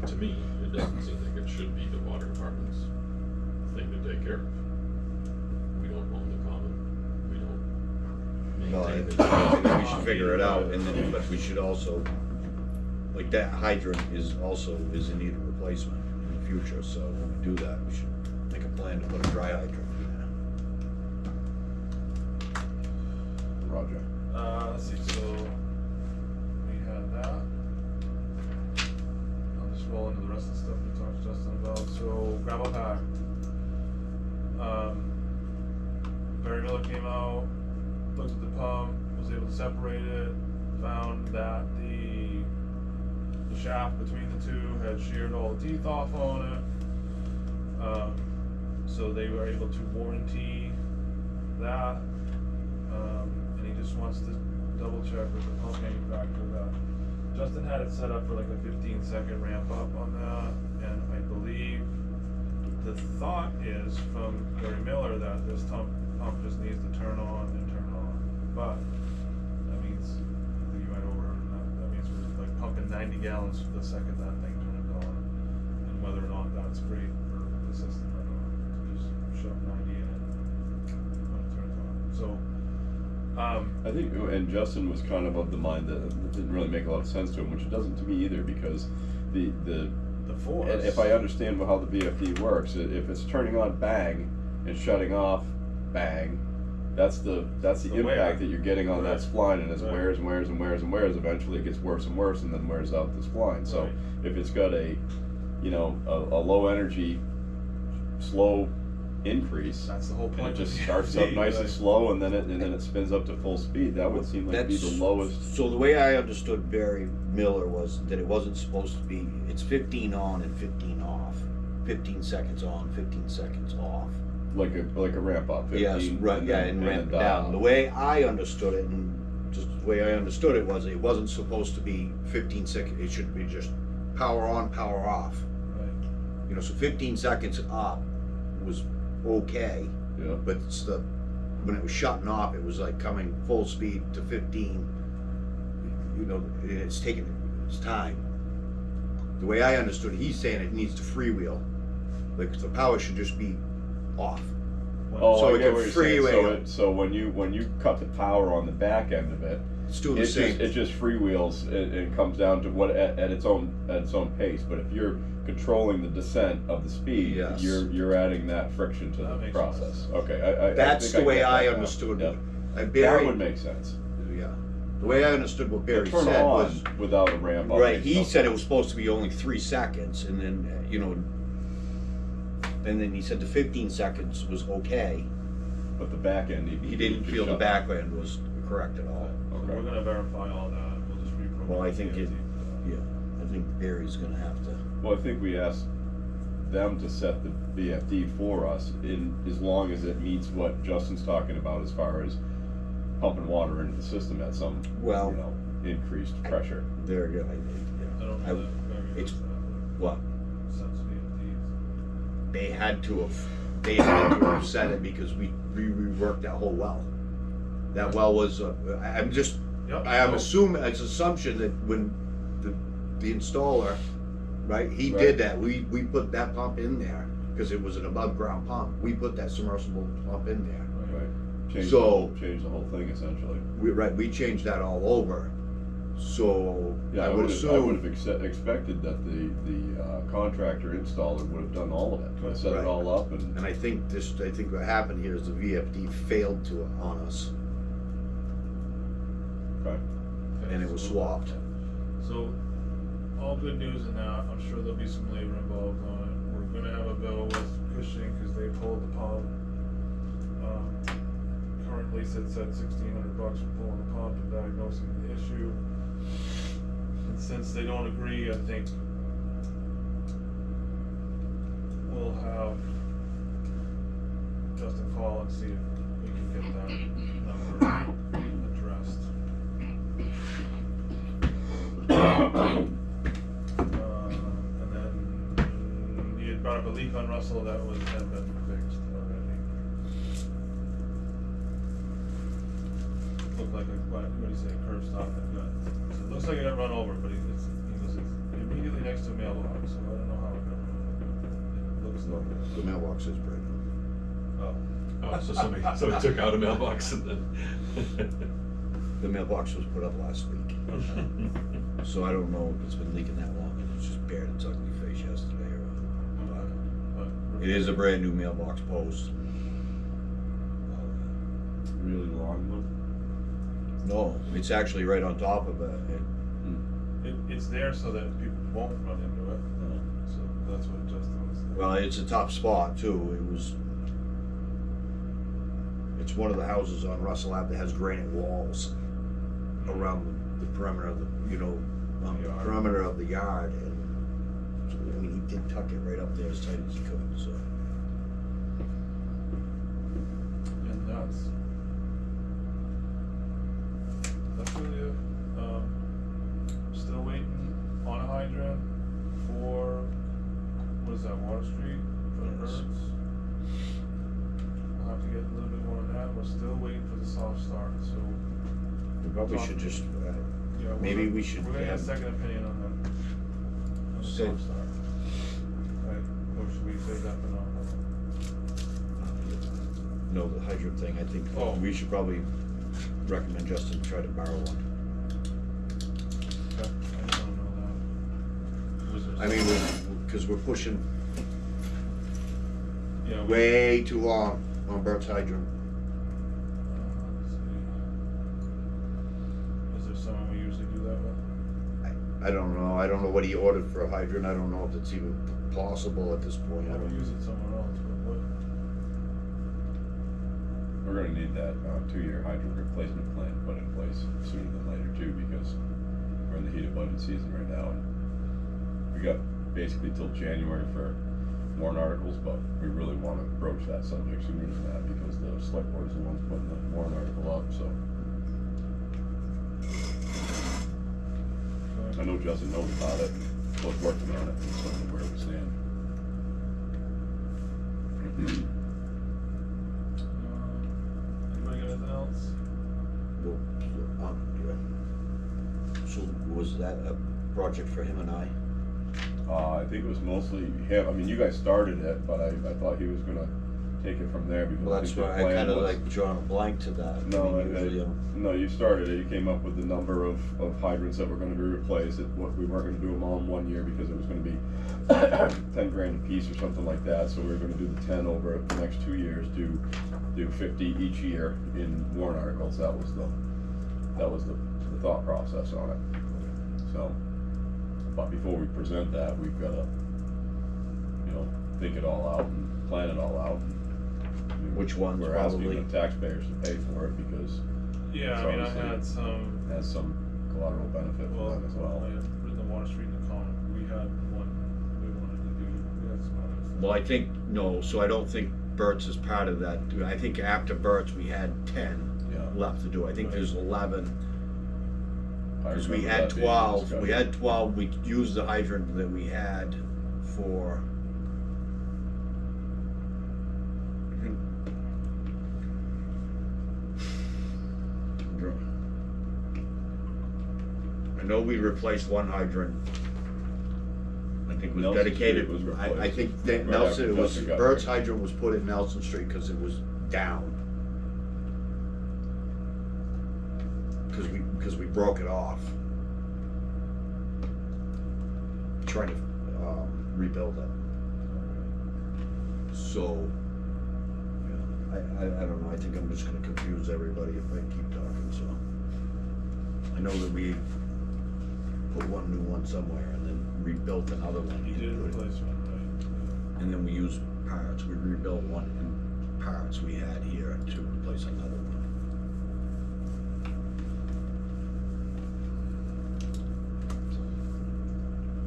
to me, it doesn't seem like it should be the water department's thing to take care of. We don't own the common, we don't No, I maintain think it. we should figure it out, and then, but we should also, like that hydrant is in need of replacement in the future, so when we do that, we should make a plan to put a dry hydrant in Roger. Let's see, so we had that. I'll just roll into the rest of the stuff we talked to Justin about. So gravel pack. Barry Miller came out, looked at the pump, was able to separate it, found that the shaft between the two had sheared all the teeth off on it. So they were able to warranty that. And he just wants to double check with the pump manufacturer that Justin had it set up for like a 15-second ramp up on that, and I believe the thought is from Barry Miller that this pump just needs to turn on and turn on. But that means, I think you went over, that means we're like pumping 90 gallons the second that thing turns on, and whether or not that's great for the system or not, to just shove 90 in when it turns on. So. I think, and Justin was kind of the mind that it didn't really make a lot of sense to him, which it doesn't to me either, because the force. and if I understand how the VFD works, if it's turning on bang and shutting off bang, that's the The impact wear. that you're getting on that Right. spline, and as it Right. wears and wears and wears and wears, eventually it gets worse and worse, and then wears out the spline. So Right. if it's got a low energy, slow increase, That's the whole and point. it just of the starts VFD, up nice and right. slow, and then it spins up to full speed, that would seem like to be the lowest. So the way I understood Barry Miller was that it wasn't supposed to be, it's 15 on and 15 off. 15 seconds on, 15 seconds off. Like a ramp up. 15, Yes, right, yeah, and ramp down. The way I understood it, and just the way I understood it was, it wasn't supposed to be 15 seconds, it should be just power on, power off. Right. You know, so 15 seconds up was okay, Yeah. but it's when it was shutting off, it was like coming full speed to 15. You know, and it's taking its time. The way I understood it, he's saying it needs to freewheel. Like the power should just be off. Oh, So I it get can what you're saying. freewheel. So when you cut the power on the back end of it, It's doing the it same. just freewheels and comes down to what at its own pace. But if you're controlling the descent of the speed, Yes. you're adding that friction to That the makes process. sense. Okay, I That's think the way get I that now. understood Yeah. it. That Barry, would make sense. yeah. The way I understood what Barry Turn said on was, without a ramp up. right, makes he no said it sense. was supposed to be only 3 seconds, and then, you know, and then he said the 15 seconds was okay. But the back end, He didn't feel the back end was correct at all. So Okay. we're gonna verify all that, we'll just reprogram. Well, I think the it, DFT for that. yeah, I think Barry's gonna have to, Well, I think we asked them to set the VFD for us in, as long as it meets what Justin's talking about as far as pumping water into the system at some, Well, you know, increased pressure. they're good, I don't I- know that Barry it's- does that, what, but sets VFDs. they had to have said it because we reworked that whole well. That well was, I'm just, Yep. I'm assuming, it's assumption that when the installer, right, he Right. did that, we put that pump in there, cause it was an above ground pump, we put that submersible pump in there. Right. Change So- change the whole thing essentially. We changed that all over, so Yeah, I I would would assume. have expected that the contractor installer would have done all of it, would have set Right. it all up and. And I think what happened here is the VFD failed on us, Okay. Okay, and it was so- swapped. So, all good news in that, I'm sure there'll be some labor involved on it. We're gonna have a bill with Cushing, cause they pulled the pump. Currently sits at $1,600 for pulling the pump and diagnosing the issue. And since they don't agree, I think we'll have Justin call and see if we can get that number addressed. And then you had brought up a leak on Russell that had been fixed already. Looked like what do you say, curb stop had got, so it looks like it got run over, but he goes, it's immediately next to a mailbox, so I don't know how it got run over. It looks like The mailbox is brand new. oh. Oh, so somebody took out a mailbox and then. The mailbox was put up last week, so I don't know if it's been leaking that long, and it's just bared its ugly face yesterday or what. But it is a brand new mailbox post. Really long one. No, it's actually right on top of it. It's there so that people won't run into it, so that's what Justin was saying. Well, it's a top spot too. It's one of the houses on Russell Ave that has granite walls around the perimeter of the, Yard. perimeter of the yard, and so, I mean, he did tuck it right up there as tight as he could. So And that's really it. Still waiting on a hydrant for, what is that, Water Street for the Yes. birds? We'll have to get a little bit more on that. We're still waiting for the soft start, so. we probably should just. Yeah, Maybe we should We're gonna get a have- second opinion on the Say- soft start. Right, or should we save that for now? No, the hydrant thing. I think Oh. we should probably recommend Justin try to borrow one. Okay, I don't know that. Was there I mean, some- because we're pushing Yeah, way too long on Bert's hydrant. let's see. Is there someone we usually do that with? I don't know. I don't know what he ordered for a hydrant. I don't know if it's even possible at this point. I I don't would use it somewhere else, but what? We're gonna need that 2-year hydrant replacement plan put in place sooner than later too, because we're in the heat of budget season right now. And we got basically till January for warrant articles, but we really wanna broach that subject sooner than that, because the select board is the ones putting the warrant article up, so. I know Justin knows about it, was working on it, so I know where we stand. Anybody got anything else? Well, yeah. So was that a project for him and I? I think it was mostly him. I mean, you guys started it, but I thought he was gonna take it from there because Well, I that's think why the I plan kind of was. like drawn a blank to that. No, I mean, usually, no, you started it. You came up with the number of hydrants that were gonna be replaced. What we weren't gonna do them all in 1 year because it was gonna be 10 grand a piece or something like that. So we were gonna do the 10 over the next 2 years, do 50 each year in warrant articles. That was the thought process on it. So, but before we present that, we've gotta, think it all out and plan it all out. Which ones We're asking probably? the taxpayers to pay for it because Yeah, I mean, I Obviously, had some, has some collateral benefit for well, them as well. I had written Water Street in the common, we had one we wanted to do, we had some others. Well, I think, no, so I don't think Burt's is part of that. I think after Burt's, we had 10 Yeah. left to do. I think there's 11. I Because we remember had that being 12, discussed. we had 12, we used the hydrant that we had for. I know we replaced one hydrant. I think it was Nelson dedicated, Street was I replaced think that right Nelson, after it was, Nelson got Burt's there. hydrant was put in Nelson Street because it was down. Because we broke it off. Trying to rebuild it. So, yeah, I don't know, I think I'm just gonna confuse everybody if I keep talking, so. I know that we put one new one somewhere and then rebuilt another one. You did replace one, right? And then we used parts, we rebuilt one in parts we had here to replace another one.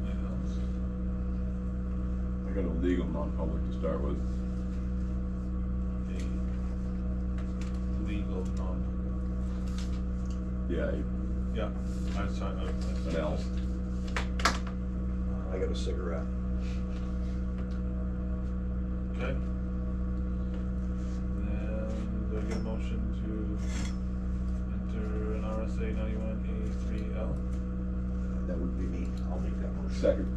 Anything else? I got a legal non-public to start with. A legal non. Yeah, Yeah, I saw, an L. I got a cigarette. Okay. Then do I get a motion to enter an RSA 91A3L? That would be me, I'll make that motion. Second.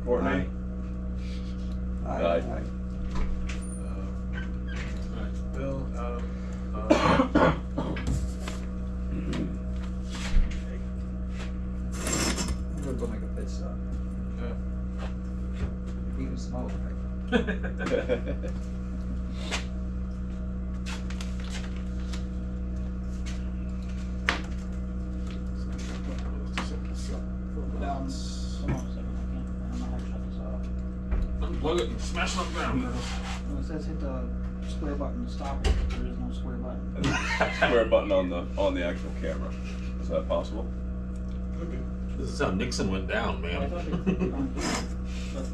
Courtney? Aye. Bill, Adam, I'm gonna go make a pit stop. okay. Even smoke, right? Down, hold on a second, I don't know how to shut this off. Unplug it and smash it on the ground. Well, it says hit the square button to stop it, but there is no square button. Square button on the actual camera. Is that possible? Okay. This is how Nixon went down, Well, I man. thought they put it on here, but